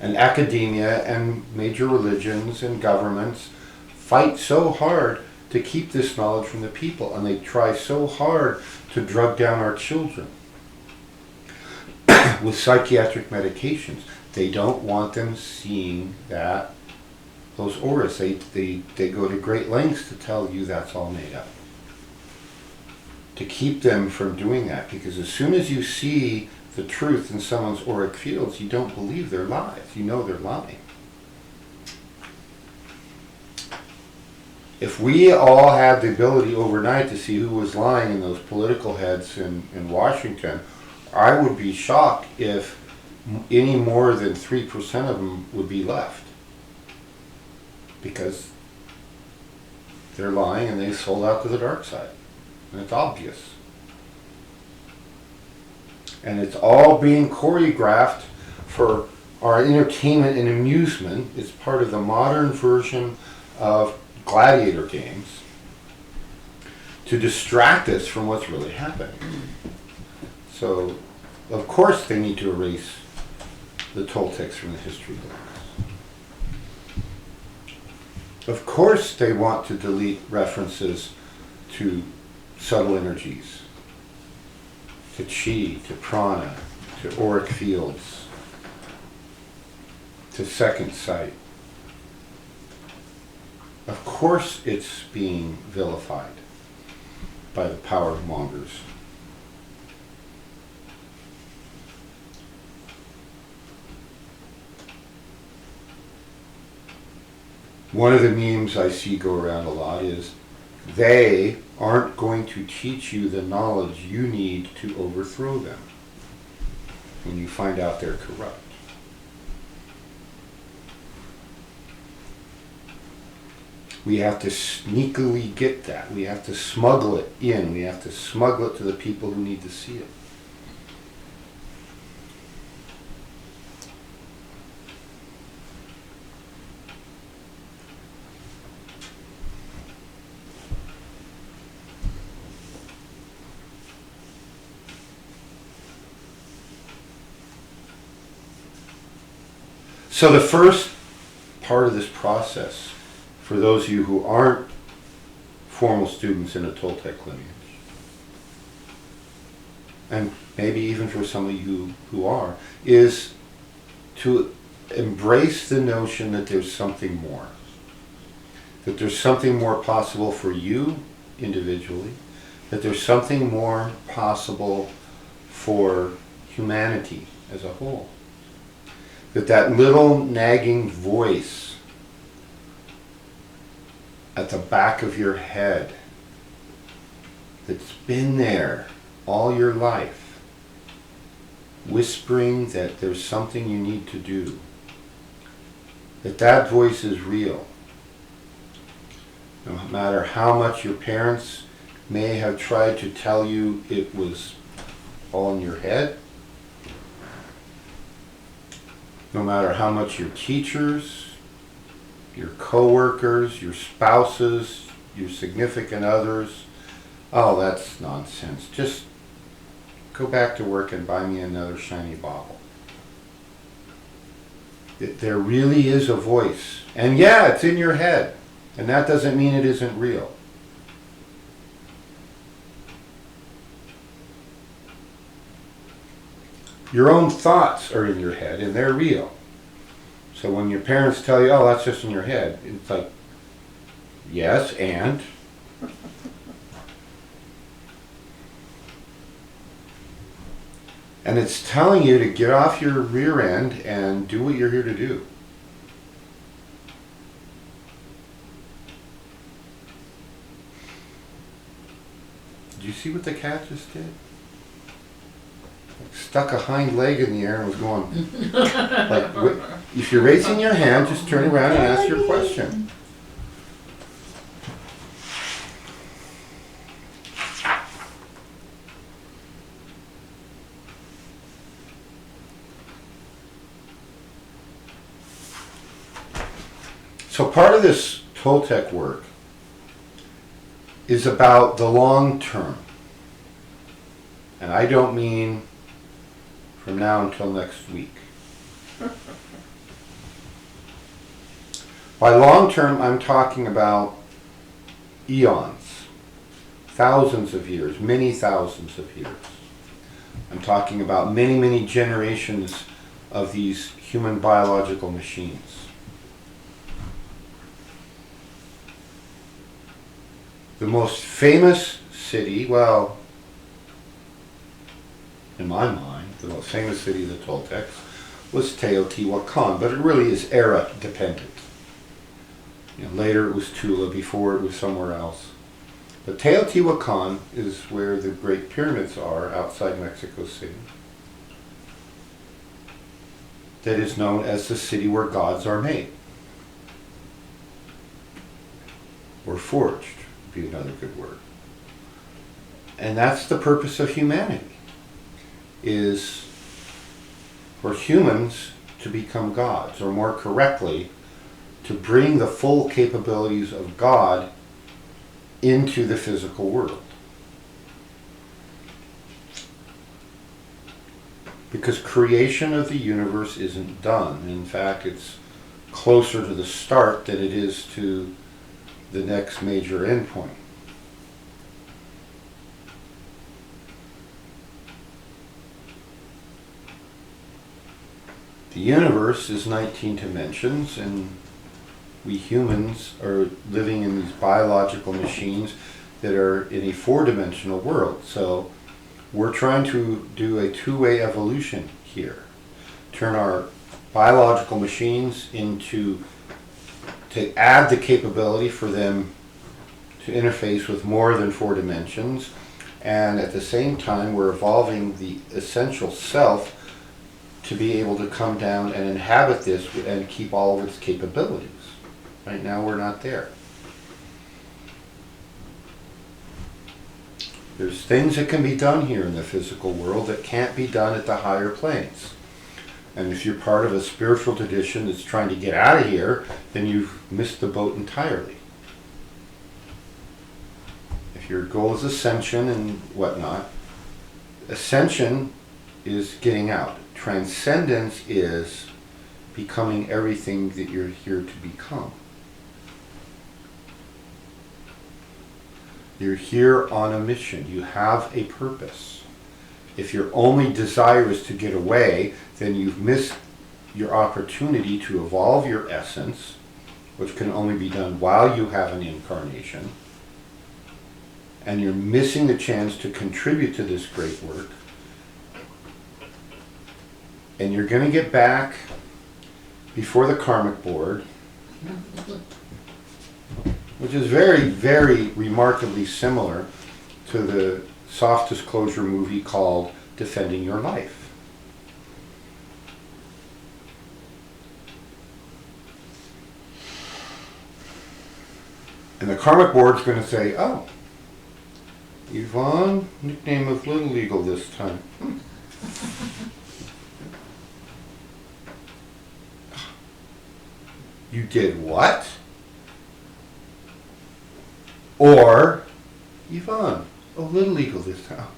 and academia and major religions and governments fight so hard to keep this knowledge from the people, and they try so hard to drug down our children with psychiatric medications. They don't want them seeing that, those auras. They go to great lengths to tell you that's all made up. To keep them from doing that, because as soon as you see the truth in someone's auric fields, you don't believe their lies. You know they're lying. If we all had the ability overnight to see who was lying in those political heads in Washington, I would be shocked if any more than 3% of them would be left. Because they're lying and they sold out to the dark side. And it's obvious. And it's all being choreographed for our entertainment and amusement. It's part of the modern version of gladiator games to distract us from what's really happening. So, of course they need to erase the Toltecs from the history books. Of course they want to delete references to subtle energies, to chi, to prana, to auric fields, to second sight. Of course it's being vilified by the power mongers. One of the memes I see go around a lot is, they aren't going to teach you the knowledge you need to overthrow them when you find out they're corrupt. We have to sneakily get that. We have to smuggle it in. We have to smuggle it to the people who need to see it. So the first part of this process, for those of you who aren't formal students in a Toltec lineage, and maybe even for some of you who are, is to embrace the notion that there's something more. That there's something more possible for you individually, that there's something more possible for humanity as a whole. That little nagging voice at the back of your head that's been there all your life, whispering that there's something you need to do, that voice is real. No matter how much your parents may have tried to tell you it was all in your head, no matter how much your teachers, your co-workers, your spouses, your significant others, oh, that's nonsense. Just go back to work and buy me another shiny bauble. There really is a voice. And yeah, it's in your head. And that doesn't mean it isn't real. Your own thoughts are in your head, and they're real. So when your parents tell you, oh, that's just in your head, it's like, yes, and? And it's telling you to get off your rear end and do what you're here to do. Did you see what the cat just did? Stuck a hind leg in the air and was going, like, if you're raising your hand, just turn around and ask your question. So part of this Toltec work is about the long term. And I don't mean from now until next week. By long term, I'm talking about eons, thousands of years, many thousands of years. I'm talking about many, many generations of these human biological machines. The most famous city, well, in my mind, the most famous city of the Toltecs was Teotihuacan, but it really is era dependent. Later it was Tula, before it was somewhere else. But Teotihuacan is where the Great Pyramids are outside Mexico City. That is known as the city where gods are made. Or forged, would be another good word. And that's the purpose of humanity, is for humans to become gods, or more correctly, to bring the full capabilities of God into the physical world. Because creation of the universe isn't done. In fact, it's closer to the start than it is to the next major endpoint. The universe is 19 dimensions, and we humans are living in these biological machines that are in a four-dimensional world. So we're trying to do a two-way evolution here. Turn our biological machines to add the capability for them to interface with more than four dimensions. And at the same time, we're evolving the essential self to be able to come down and inhabit this and keep all of its capabilities. Right now we're not there. There's things that can be done here in the physical world that can't be done at the higher planes. And if you're part of a spiritual tradition that's trying to get out of here, then you've missed the boat entirely. If your goal is ascension and whatnot, ascension is getting out. Transcendence is becoming everything that you're here to become. You're here on a mission. You have a purpose. If your only desire is to get away, then you've missed your opportunity to evolve your essence, which can only be done while you have an incarnation. And you're missing the chance to contribute to this great work. And you're going to get back before the karmic board, which is very, very remarkably similar to the soft disclosure movie called Defending Your Life. And the karmic board's going to say, oh, Yvonne, nickname of Little Eagle this time. You did what? Or, Yvonne, oh, Little Eagle this time.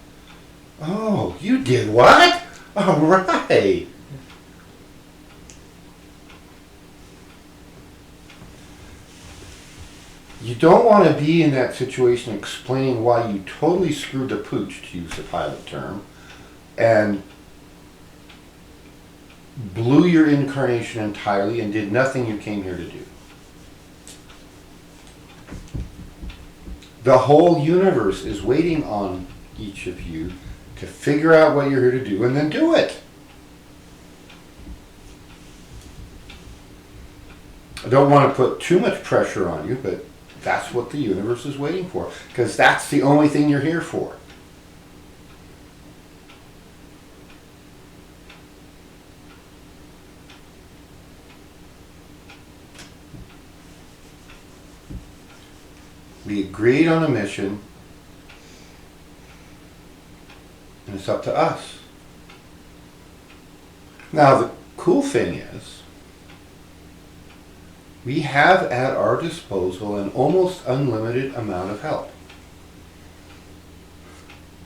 Oh, you did what? All right. You don't want to be in that situation explaining why you totally screwed the pooch, to use the pilot term, and blew your incarnation entirely and did nothing you came here to do. The whole universe is waiting on each of you to figure out what you're here to do and then do it. I don't want to put too much pressure on you, but that's what the universe is waiting for, because that's the only thing you're here for. We agreed on a mission, and it's up to us. Now, the cool thing is, We have at our disposal an almost unlimited amount of help.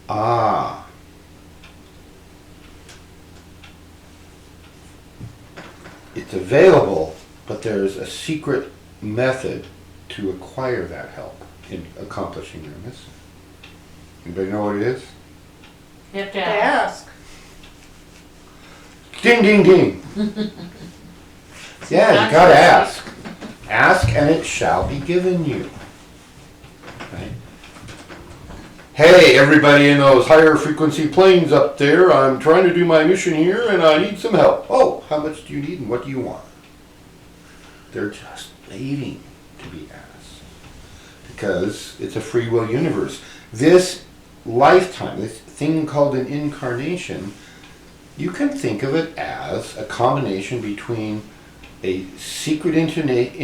Ah. It's available, but there's a secret method to acquire that help in accomplishing your mission. Anybody know what it is? You have to They ask. ask. Ding, ding, ding. Yeah, you gotta ask. Ask and it shall be given you. Right? Hey, everybody in those higher frequency planes up there, I'm trying to do my mission here and I need some help. Oh, how much do you need and what do you want? They're just waiting to be asked. Because it's a free will universe. This lifetime, this thing called an incarnation, you can think of it as a combination between a secret initiation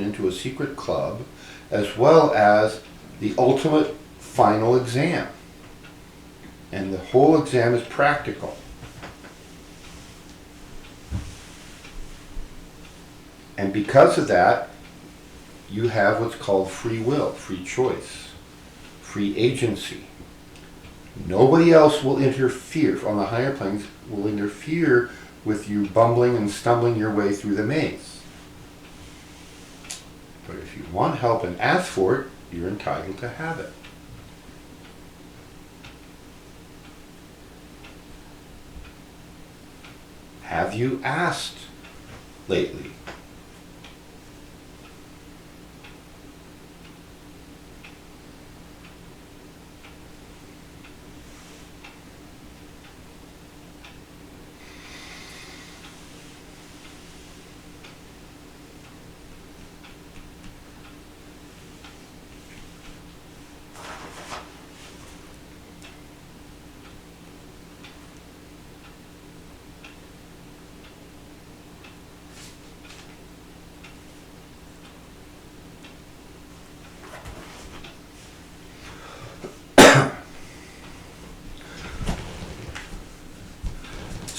into a secret club, as well as the ultimate final exam. And the whole exam is practical. And because of that, you have what's called free will, free choice, free agency. Nobody else will interfere, on the higher planes, will interfere with you bumbling and stumbling your way through the maze. But if you want help and ask for it, you're entitled to have it. Have you asked lately?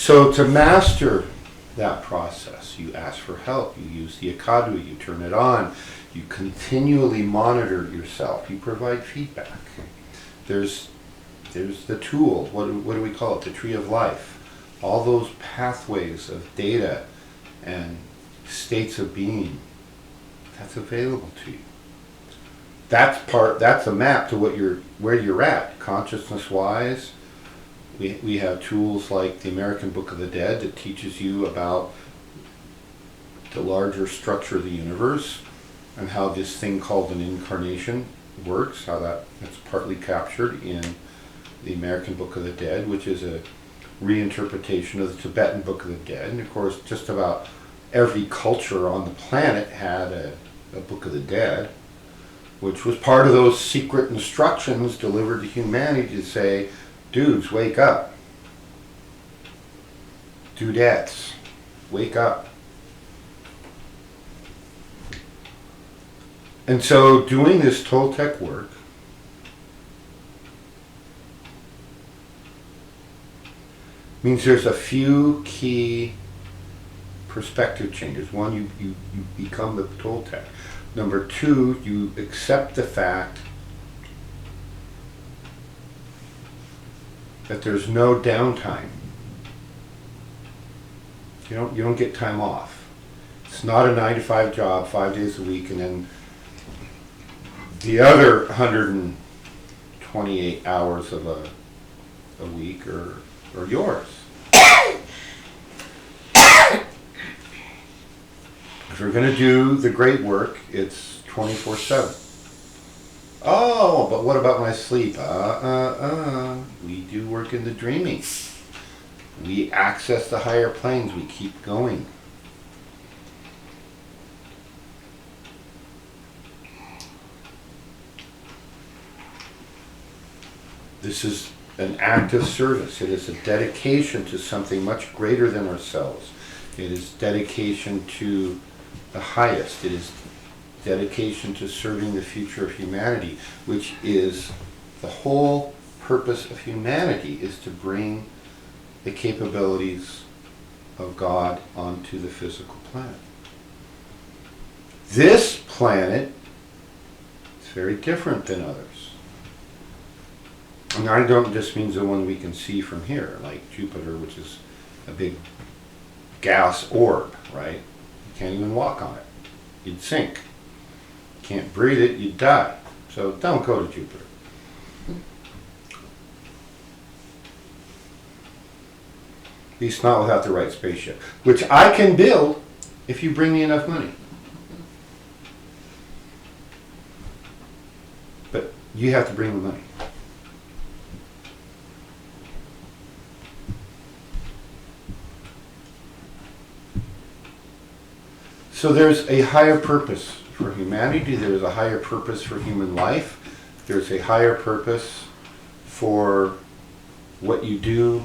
So to master that process, you ask for help, you use the Akadu, you turn it on, you continually monitor yourself, you provide feedback. There's the tool, what do we call it, the tree of life. All those pathways of data and states of being, that's available to you. That's a map to where you're at, consciousness-wise. We have tools like the American Book of the Dead that teaches you about the larger structure of the universe and how this thing called an incarnation works, how that's partly captured in the American Book of the Dead, which is a reinterpretation of the Tibetan Book of the Dead. And of course, just about every culture on the planet had a Book of the Dead, which was part of those secret instructions delivered to humanity to say, dudes, wake up. Dudettes, wake up. And so doing this Toltec work means there's a few key perspective changes. One, you become the Toltec. Number two, you accept the fact that there's no downtime. You don't get time off. It's not a 9-to-5 job, 5 days a week, and then the other 128 hours of a week are yours. If you're going to do the great work, it's 24/7. Oh, but what about my sleep? We do work in the dreaming. We access the higher planes. We keep going. This is an act of service. It is a dedication to something much greater than ourselves. It is dedication to the highest. It is dedication to serving the future of humanity, which is the whole purpose of humanity, is to bring the capabilities of God onto the physical planet. This planet is very different than others. And I don't just mean the one we can see from here, like Jupiter, which is a big gas orb, right? You can't even walk on it. You'd sink. You can't breathe it, you'd die. So don't go to Jupiter. At least not without the right spaceship, which I can build if you bring me enough money. But you have to bring the money. So there's a higher purpose for humanity, there's a higher purpose for human life, there's a higher purpose for what you do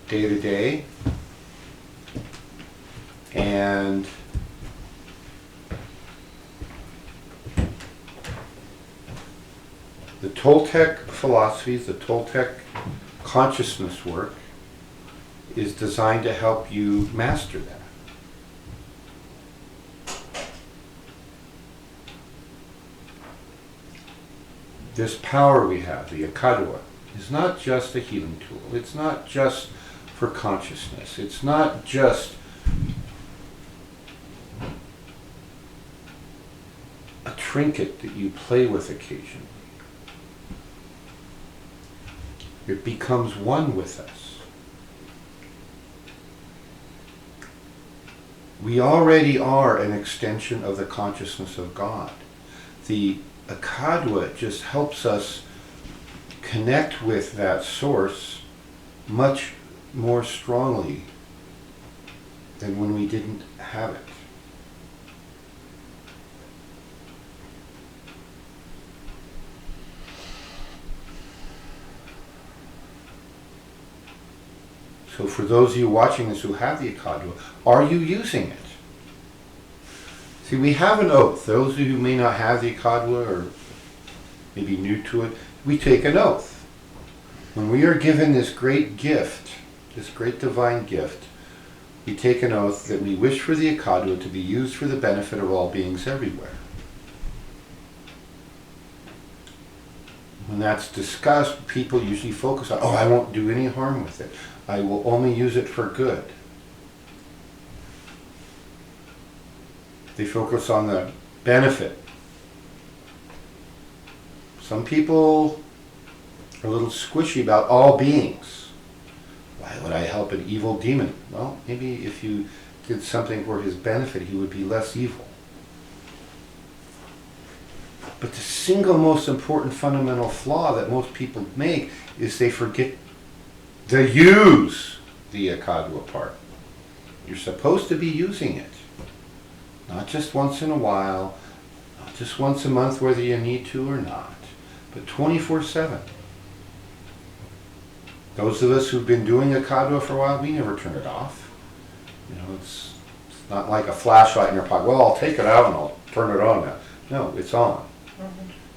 day to day, and the Toltec philosophies, the Toltec consciousness work is designed to help you master that. This power we have, the Akadwa, is not just a healing tool. It's not just for consciousness. It's not just a trinket that you play with occasionally. It becomes one with us. We already are an extension of the consciousness of God. The Akadwa just helps us connect with that source much more strongly than when we didn't have it. So for those of you watching this who have the Akadwa, are you using it? See, we have an oath. Those of you who may not have the Akadwa or maybe new to it, we take an oath. When we are given this great gift, this great divine gift, we take an oath that we wish for the Akadwa to be used for the benefit of all beings everywhere. When that's discussed, people usually focus on, oh, I won't do any harm with it. I will only use it for good. They focus on the benefit. Some people are a little squishy about all beings. Why would I help an evil demon? Well, maybe if you did something for his benefit, he would be less evil. But the single most important fundamental flaw that most people make is they forget to use the Akadwa part. You're supposed to be using it. Not just once in a while, not just once a month whether you need to or not, but 24/7. Those of us who've been doing Akadwa for a while, we never turn it off. You know, it's not like a flashlight in your pocket. Well, I'll take it out and I'll turn it on now. No, it's on.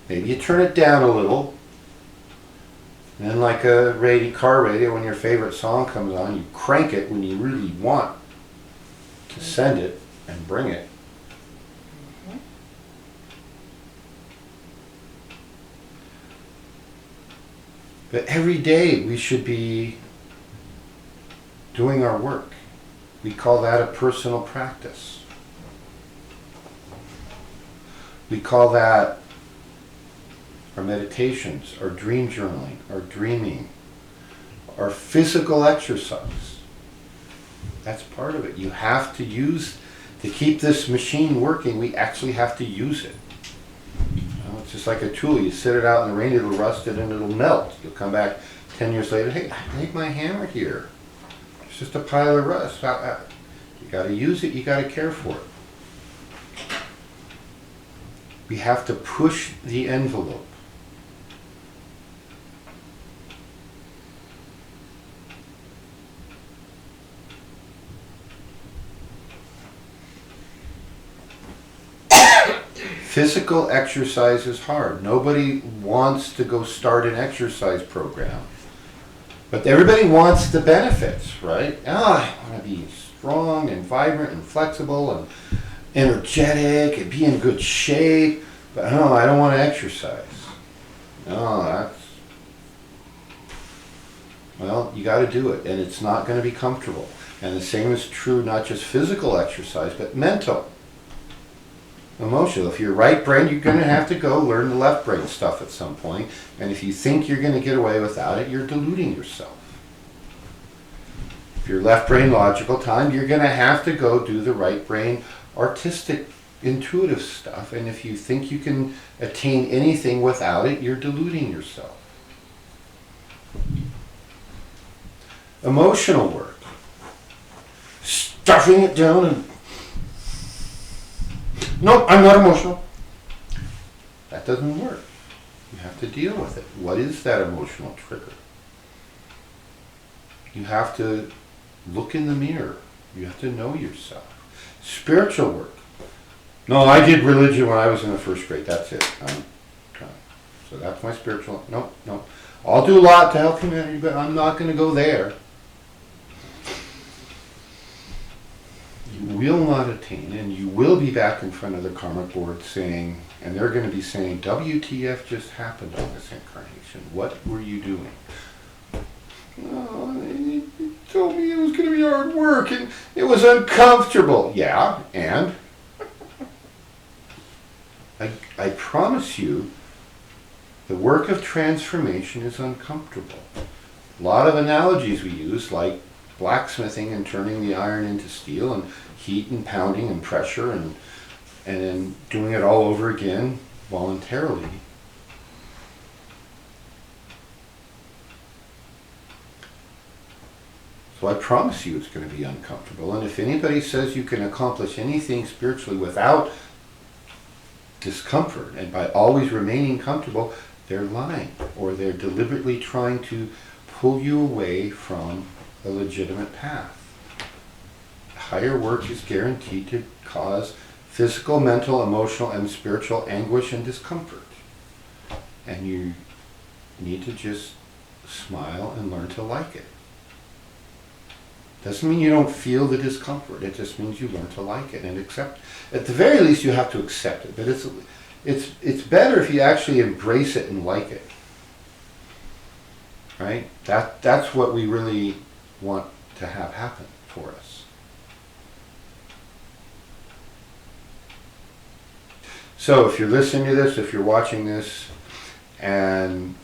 Maybe you turn it down a little, and then like a car radio, when your favorite song comes on, you crank it when you really want to send it and bring it. But every day we should be doing our work. We call that a personal practice. We call that our meditations, our dream journaling, our dreaming, our physical exercise. That's part of it. You have to use, to keep this machine working, we actually have to use it. It's just like a tool. You sit it out in the rain, it'll rust it and it'll melt. You'll come back 10 years later, hey, I made my hammer here. It's just a pile of rust. You got to use it, you got to care for it. We have to push the envelope. Physical exercise is hard. Nobody wants to go start an exercise program. But everybody wants the benefits, right? I want to be strong and vibrant and flexible and energetic and be in good shape. But no, I don't want to exercise. No, well, you got to do it, and it's not going to be comfortable. And the same is true, not just physical exercise, but mental, emotional. If you're right brain, you're going to have to go learn the left brain stuff at some point. And if you think you're going to get away without it, you're deluding yourself. If you're left brain logical time, you're going to have to go do the right brain artistic, intuitive stuff. And if you think you can attain anything without it, you're deluding yourself. Emotional work. Stuffing it down and... No, I'm not emotional. That doesn't work. You have to deal with it. What is that emotional trigger? You have to look in the mirror. You have to know yourself. Spiritual work. No, I did religion when I was in the first grade. That's it. So that's my spiritual... No. I'll do a lot to help humanity, but I'm not going to go there. You will not attain, and you will be back in front of the karmic board saying, and they're going to be saying, WTF just happened on this incarnation. What were you doing? Oh, they told me it was going to be hard work, and it was uncomfortable. Yeah, and? I promise you, the work of transformation is uncomfortable. A lot of analogies we use, like blacksmithing and turning the iron into steel, and heat and pounding and pressure, and then doing it all over again voluntarily. So I promise you it's going to be uncomfortable. And if anybody says you can accomplish anything spiritually without discomfort and by always remaining comfortable, they're lying, or they're deliberately trying to pull you away from a legitimate path. Higher work is guaranteed to cause physical, mental, emotional, and spiritual anguish and discomfort. And you need to just smile and learn to like it. Doesn't mean you don't feel the discomfort. It just means you learn to like it and accept. At the very least, you have to accept it. But it's better if you actually embrace it and like it. Right? That's what we really want to have happen for us. So if you're listening to this, if you're watching this, and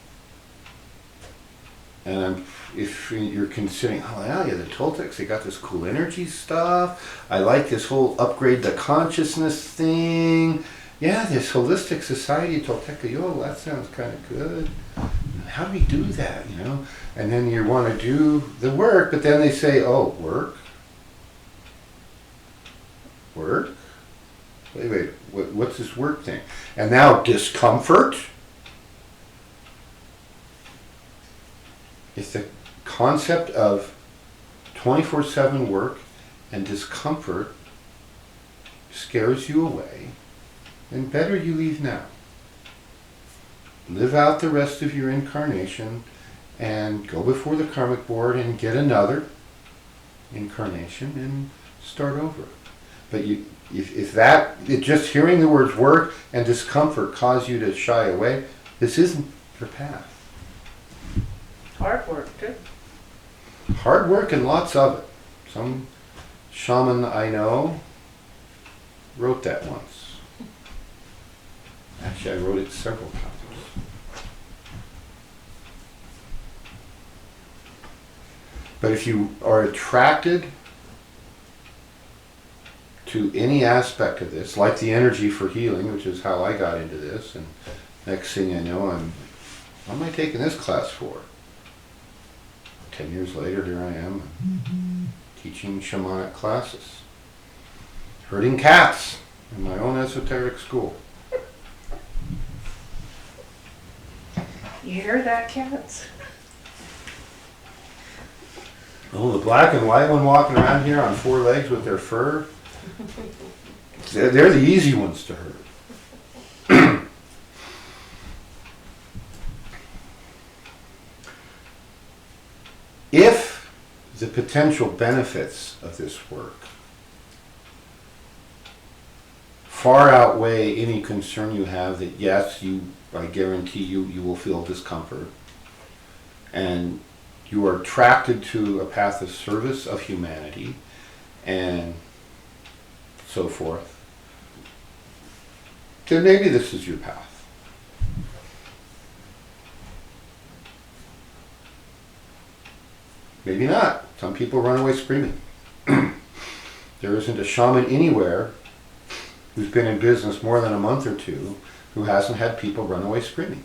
if you're considering, oh yeah, the Toltecs, they got this cool energy stuff. I like this whole upgrade the consciousness thing. Yeah, this holistic society, Tolteca, yo, that sounds kind of good. How do we do that, you know? And then you want to do the work, but then they say, oh, work? Work? Wait, what's this work thing? And now discomfort? If the concept of 24/7 work and discomfort scares you away, then better you leave now. Live out the rest of your incarnation and go before the karmic board and get another incarnation and start over. But if just hearing the words work and discomfort cause you to shy away, this isn't your path. Hard work, too. Hard work and lots of it. Some shaman I know wrote that once. Actually, I wrote it several times. But if you are attracted to any aspect of this, like the energy for healing, which is how I got into this, and next thing I know, what am I taking this class for? 10 years later, here I am, teaching shamanic classes, herding cats in my own esoteric school. You hear that, cats? Oh, the black and white one walking around here on 4 legs with their fur, they're the easy ones to herd. If the potential benefits of this work far outweigh any concern you have that yes, I guarantee you will feel discomfort, and you are attracted to a path of service of humanity and so forth, then maybe this is your path. Maybe not. Some people run away screaming. There isn't a shaman anywhere who's been in business more than a month or two who hasn't had people run away screaming.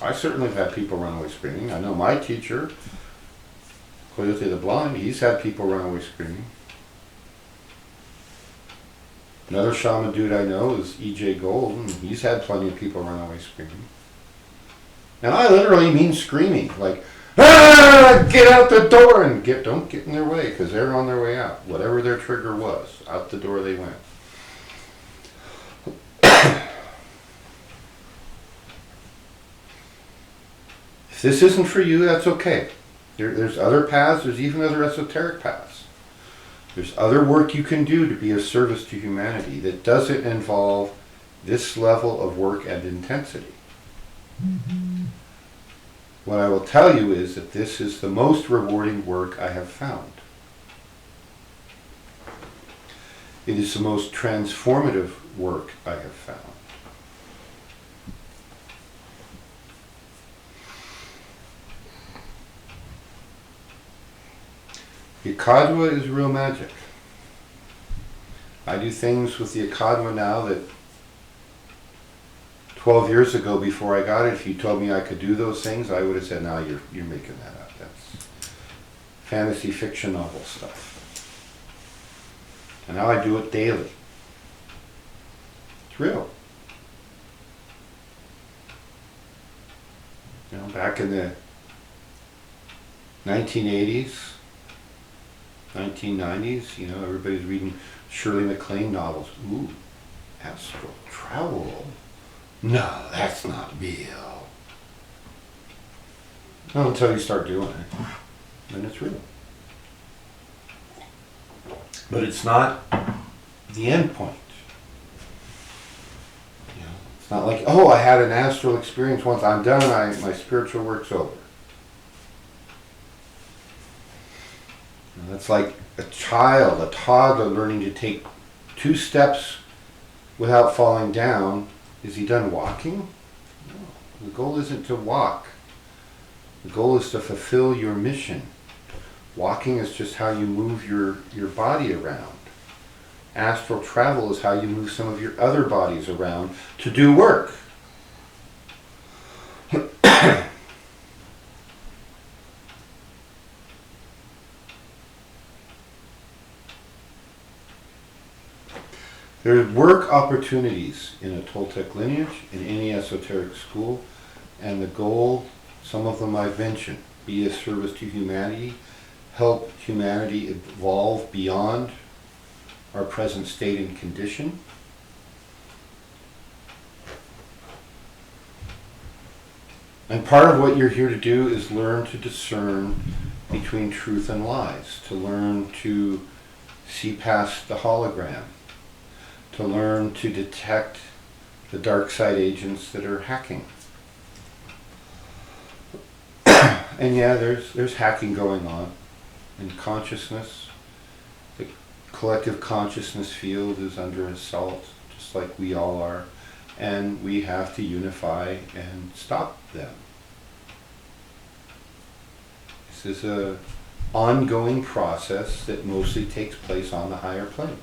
I certainly have had people run away screaming. I know my teacher, Coyote the Blind, he's had people run away screaming. Another shaman dude I know is E.J. Gold, and he's had plenty of people run away screaming. And I literally mean screaming, like, ah, get out the door, and don't get in their way, because they're on their way out. Whatever their trigger was, out the door they went. If this isn't for you, that's okay. There's other paths, there's even other esoteric paths. There's other work you can do to be of service to humanity that doesn't involve this level of work and intensity. Mm-hmm. What I will tell you is that this is the most rewarding work I have found. It is the most transformative work I have found. The Akadwa is real magic. I do things with the Akadwa now that 12 years ago, before I got it, if you told me I could do those things, I would have said, no, you're making that up. That's fantasy fiction novel stuff. And now I do it daily. It's real. You know, back in the 1980s, 1990s, you know, everybody's reading Shirley MacLaine novels. Ooh, astral travel. No, that's not real. Not until you start doing it, then it's real. But it's not the end point. You know, it's not like, oh, I had an astral experience once, I'm done, my spiritual work's over. That's like a child, a toddler learning to take 2 steps without falling down. Is he done walking? No. The goal isn't to walk. The goal is to fulfill your mission. Walking is just how you move your body around. Astral travel is how you move some of your other bodies around to do work. There are work opportunities in a Toltec lineage, in any esoteric school, and the goal, some of them I've mentioned, be a service to humanity, help humanity evolve beyond our present state and condition. And part of what you're here to do is learn to discern between truth and lies, to learn to see past the hologram, to learn to detect the dark side agents that are hacking. And yeah, there's hacking going on in consciousness. The collective consciousness field is under assault, just like we all are, and we have to unify and stop them. This is an ongoing process that mostly takes place on the higher planes.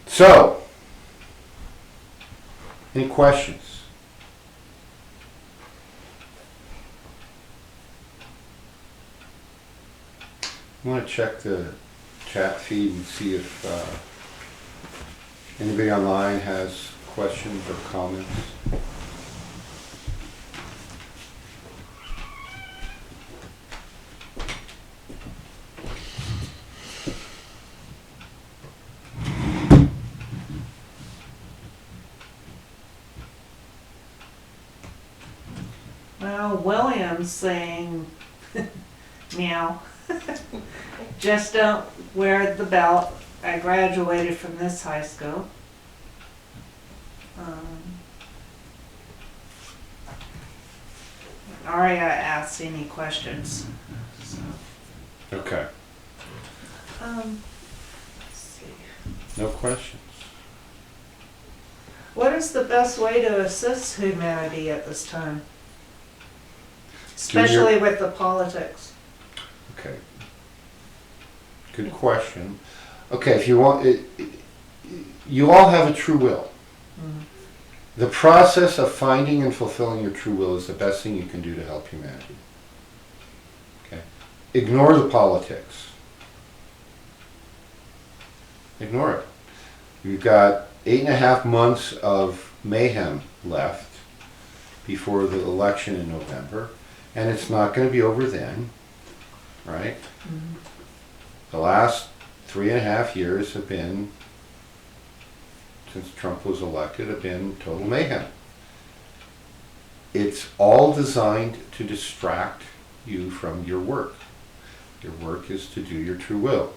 So, any questions? I want to check the chat feed and see if anybody online has questions or comments. Oh, William's saying, meow. Just don't wear the belt. I graduated from this high school. Aria asked any questions. So, Okay. let's see. No questions. What is the best way to assist humanity at this time? Especially with the politics. Okay. Good question. Okay, if you want it, you all have a true will. Mhm. The process of finding and fulfilling your true will is the best thing you can do to help humanity. Okay. Ignore the politics. Ignore it. You've got 8.5 months of mayhem left before the election in November, and it's not going to be over then, right? Mhm. The last 3.5 years have been, since Trump was elected, have been total mayhem. It's all designed to distract you from your work. Your work is to do your true will.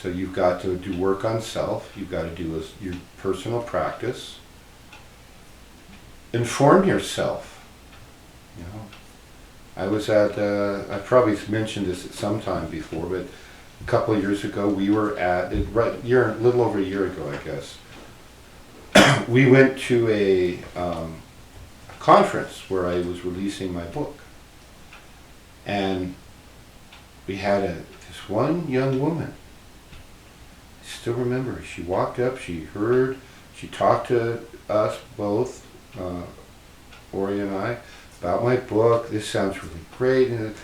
So you've got to do work on self. You've got to do your personal practice. Inform yourself. You know, I was at, I probably mentioned this at some time before, but a couple of years ago we were at, a little over a year ago, I guess. We went to a conference where I was releasing my book, and we had this one young woman. I still remember her. She walked up, she talked to us both, Ori and I, about my book. This sounds really great. And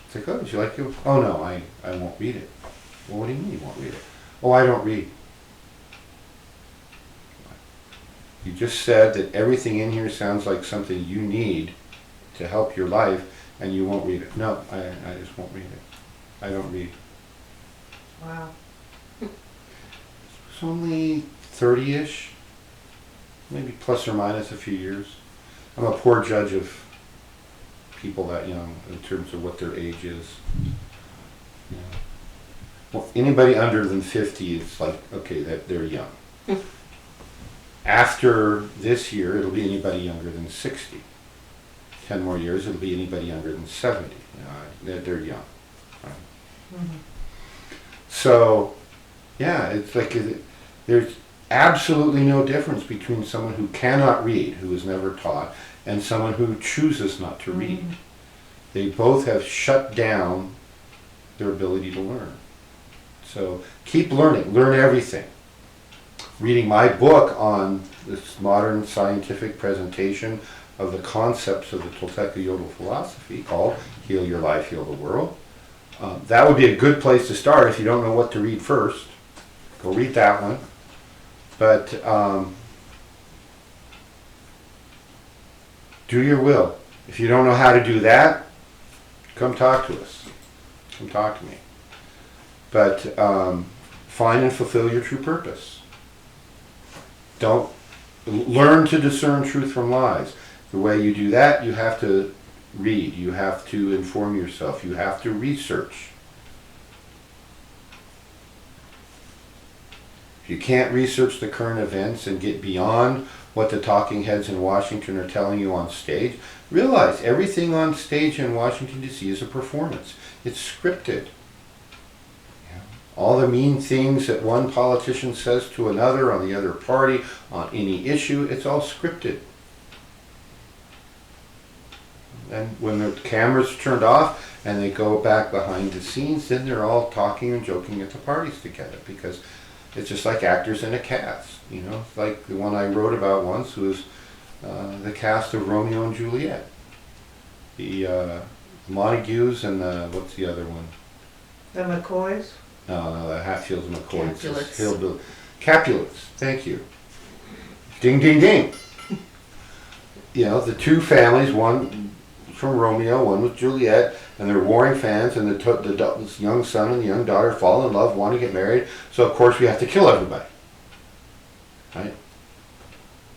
it's like, oh, did you like it? Oh no, I won't read it. Well, what do you mean you won't read it? Oh, I don't read. You just said that everything in here sounds like something you need to help your life, and you won't read it. No, I just won't read it. I don't read. Wow. It's only 30-ish, maybe plus or minus a few years. I'm a poor judge of people that young in terms of what their age is. Yeah. Well, anybody under than 50, it's like, okay, that they're young. After this year, it'll be anybody younger than 60. 10 more years, it'll be anybody younger than 70. They're young. Right? Mhm. So, yeah, it's like there's absolutely no difference between someone who cannot read, who is never taught, and someone who chooses not to read. Mhm. They both have shut down their ability to learn. So keep learning, learn everything. Reading my book on this modern scientific presentation of the concepts of the Tolteca Yodel philosophy called Heal Your Life, Heal the World. That would be a good place to start if you don't know what to read first. Go read that one. But do your will. If you don't know how to do that, come talk to us. Come talk to me. But find and fulfill your true purpose. Don't learn to discern truth from lies. The way you do that, you have to read. You have to inform yourself. You have to research. If you can't research the current events and get beyond what the talking heads in Washington are telling you on stage, realize everything on stage in Washington, D.C. is a performance. It's scripted. All the mean things that one politician says to another on the other party, on any issue, it's all scripted. And when the cameras are turned off and they go back behind the scenes, then they're all talking and joking at the parties together, because it's just like actors in a cast. You know, like the one I wrote about once was the cast of Romeo and Juliet. The Montagues and what's the other one? The McCoys? No, the Hatfields and McCoys. Capulets. Capulets, thank you. Ding, ding, ding. You know, the two families, one from Romeo, one with Juliet, and they're warring fans, and the young son and the young daughter fall in love, want to get married, so of course we have to kill everybody. Right?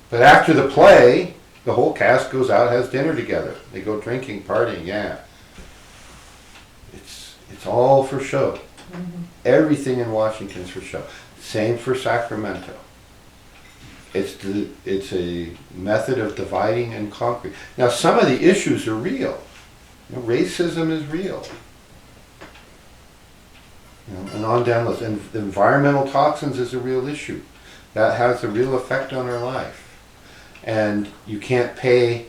But after the play, The whole cast goes out, has dinner together. They go drinking, partying, yeah. It's all for show. Everything in Washington's for show. Same for Sacramento. It's a method of dividing and conquering. Now, some of the issues are real. Racism is real. And on down the list. And the environmental toxins is a real issue. That has a real effect on our life. And you can't pay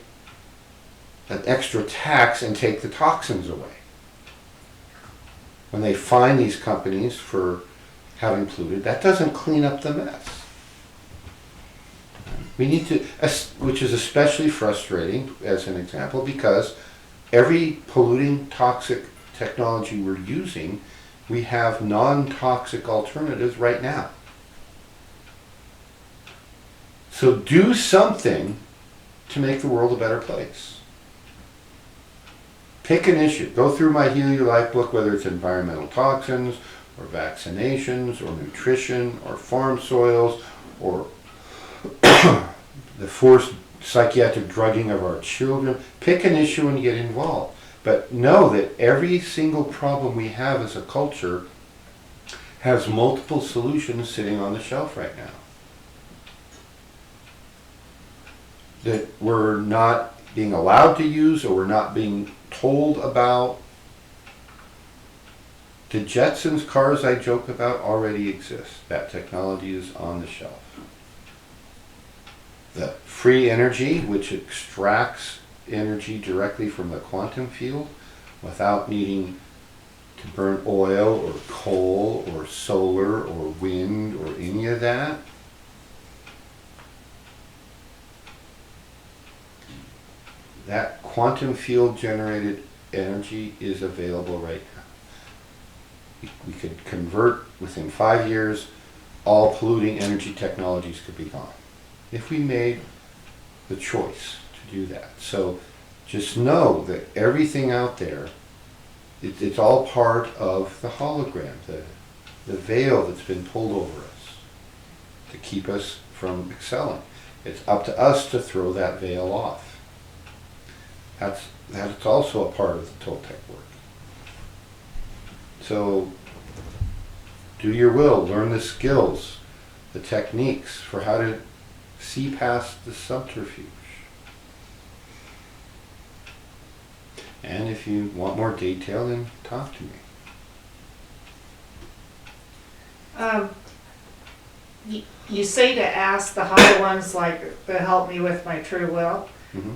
an extra tax and take the toxins away. When they fine these companies for having polluted, that doesn't clean up the mess. We need to, which is especially frustrating as an example, because every polluting toxic technology we're using, we have non-toxic alternatives right now. So do something to make the world a better place. Pick an issue. Go through my Heal Your Life book, whether it's environmental toxins, or vaccinations, or nutrition, or farm soils, or the forced psychiatric drugging of our children. Pick an issue and get involved. But know that every single problem we have as a culture has multiple solutions sitting on the shelf right now that we're not being allowed to use, or we're not being told about. The Jetsons cars I joke about already exist. That technology is on the shelf. The free energy, which extracts energy directly from the quantum field without needing to burn oil or coal or solar or wind or any of that. That quantum field generated energy is available right now. We could convert within 5 years, all polluting energy technologies could be gone if we made the choice to do that. So just know that everything out there, it's all part of the hologram, the veil that's been pulled over us to keep us from excelling. It's up to us to throw that veil off. That's also a part of the Toltec work. So do your will, learn the skills, the techniques for how to see past the subterfuge. And if you want more detail, then talk to me. You say to ask the high ones, like, to help me with my true will,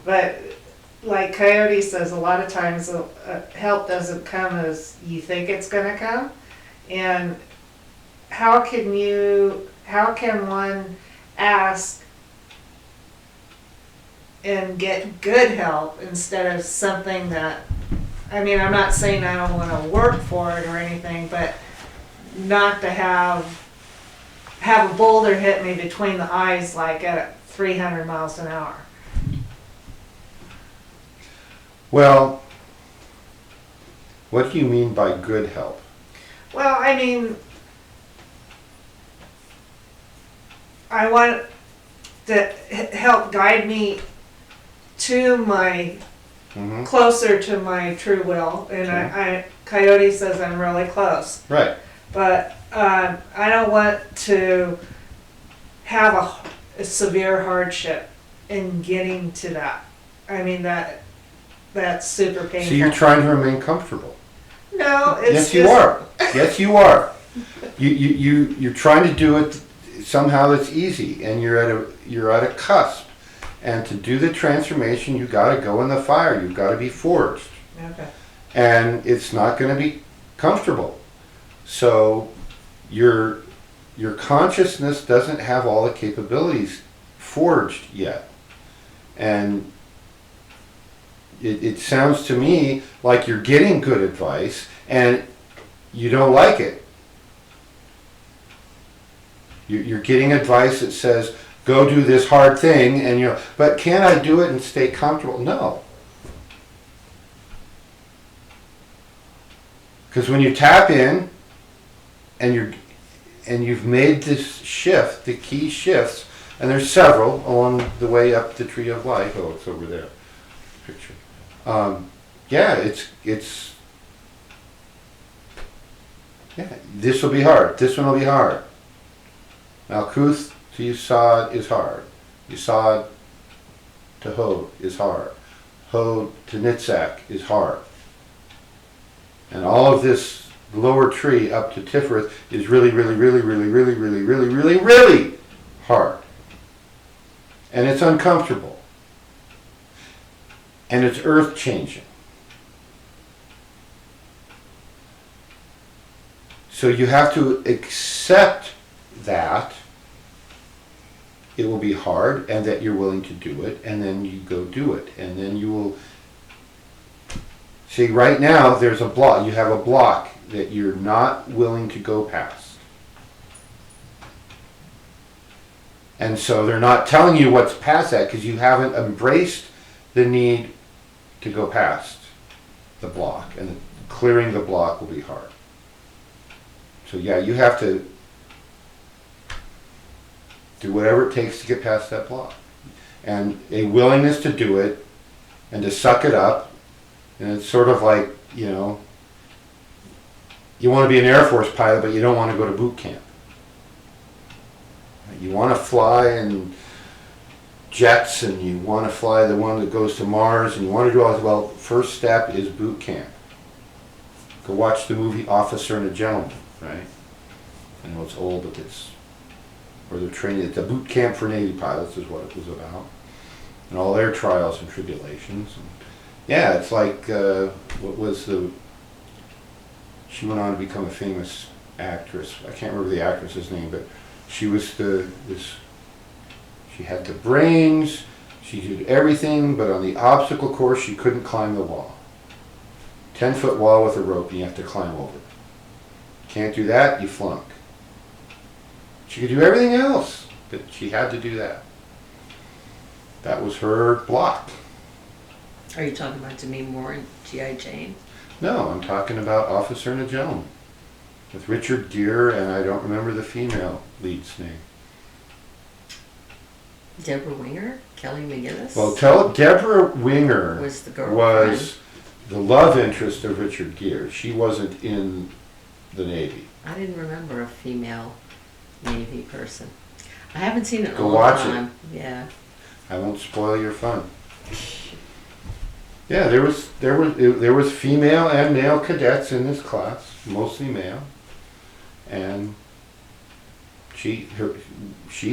but like Coyote says, a lot of times help doesn't come as you think it's going to come. And how can one ask and get good help instead of something that, I mean, I'm not saying I don't want to work for it or anything, but not to have a boulder hit me between the eyes like at 300 miles an hour. Well, what do you mean by good help? Well, I mean, I want to help guide me to my closer to my true will, and I Coyote says I'm really close. Right. But I don't want to have a severe hardship in getting to that. I mean that's super painful. So you're trying to remain comfortable. No, it's yes, you are. Yes, you are. You're trying to do it somehow that's easy, and you're at a cusp. And to do the transformation, you got to go in the fire. You've got to be forged. Okay. And it's not going to be comfortable. So your consciousness doesn't have all the capabilities forged yet. And it sounds to me like you're getting good advice and you don't like it. You're getting advice that says, go do this hard thing, and but can I do it and stay comfortable? No. Because when you tap in and you've made this shift, the key shifts And there's several along the way up the tree of life. Oh, it's over there. Picture. Yeah, this will be hard. This one will be hard. Malkuth to Yesod is hard. Yesod to Hod is hard. Hod to Nitzak is hard. And all of this lower tree up to Tiferet is really, really, really, really, really, really, really, really, really hard. And it's uncomfortable. And it's earth changing. So you have to accept that it will be hard and that you're willing to do it, and then you go do it. And then you will see, right now there's a block. You have a block that you're not willing to go past. And so they're not telling you what's past that because you haven't embraced the need to go past the block. And clearing the block will be hard. So yeah, you have to do whatever it takes to get past that block. And a willingness to do it and to suck it up. And it's sort of like, you know, you want to be an Air Force pilot, but you don't want to go to boot camp. You want to fly in jets, and you want to fly the one that goes to Mars, and you want to do all this. Well, first step is boot camp. Go watch the movie Officer and a Gentleman, right? I know it's old, but it's where they're training. It's a boot camp for Navy pilots is what it was about. And all their trials and tribulations. And yeah, it's like, what was the... She went on to become a famous actress. I can't remember the actress's name, but she was she had the brains, she did everything, but on the obstacle course, she couldn't climb the wall. 10-foot wall with a rope, and you have to climb over. Can't do that, you flunk. She could do everything else, but she had to do that. That was her block. Are you talking about Demi Moore and G.I. Jane? No, I'm talking about Officer and a Gentleman with Richard Gere, and I don't remember the female lead's name. Deborah Winger? Kelly McGillis? Well, Deborah Winger was the girlfriend. was the love interest of Richard Gere. She wasn't in the Navy. I didn't remember a female Navy person. I haven't seen it in a Go long watch time. Yeah. I won't spoil your fun. Yeah, there was female and male cadets in this class, mostly male, and she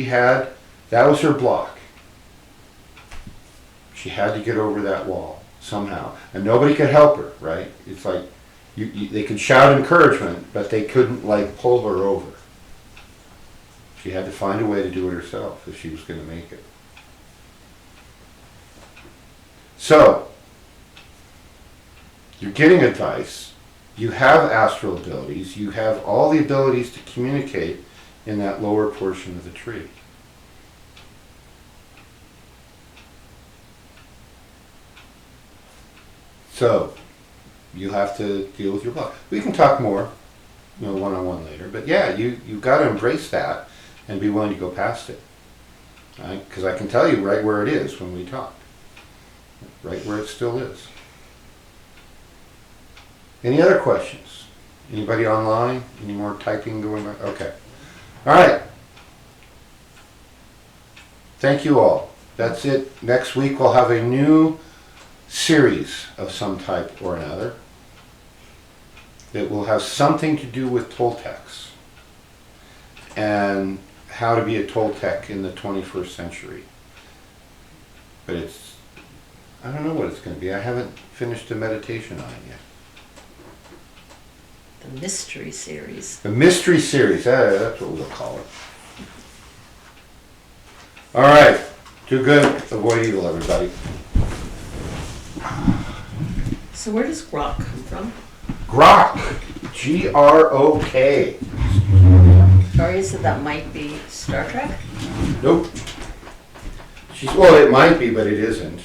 had, that was her block. She had to get over that wall somehow, and nobody could help her. Right? It's like they could shout encouragement, but they couldn't like pull her over. She had to find a way to do it herself if she was going to make it. So, you're getting advice, you have astral abilities, you have all the abilities to communicate in that lower portion of the tree. So, you have to deal with your block. We can talk more, one-on-one later, but yeah, you've got to embrace that and be willing to go past it. Because I can tell you right where it is when we talk. Right where it still is. Any other questions? Anybody online? Any more typing going on? Okay. All right. Thank you all. That's it. Next week we'll have a new series of some type or another that will have something to do with Toltecs and how to be a Toltec in the 21st century. But I don't know what it's going to be. I haven't finished a meditation on it yet. The mystery series. The mystery series, that's what we'll call it. All right, do good, avoid evil, everybody. So where does grok come from? Grok, G-R-O-K. Or is it that might be Star Trek? Nope. Well, it might be, but it isn't.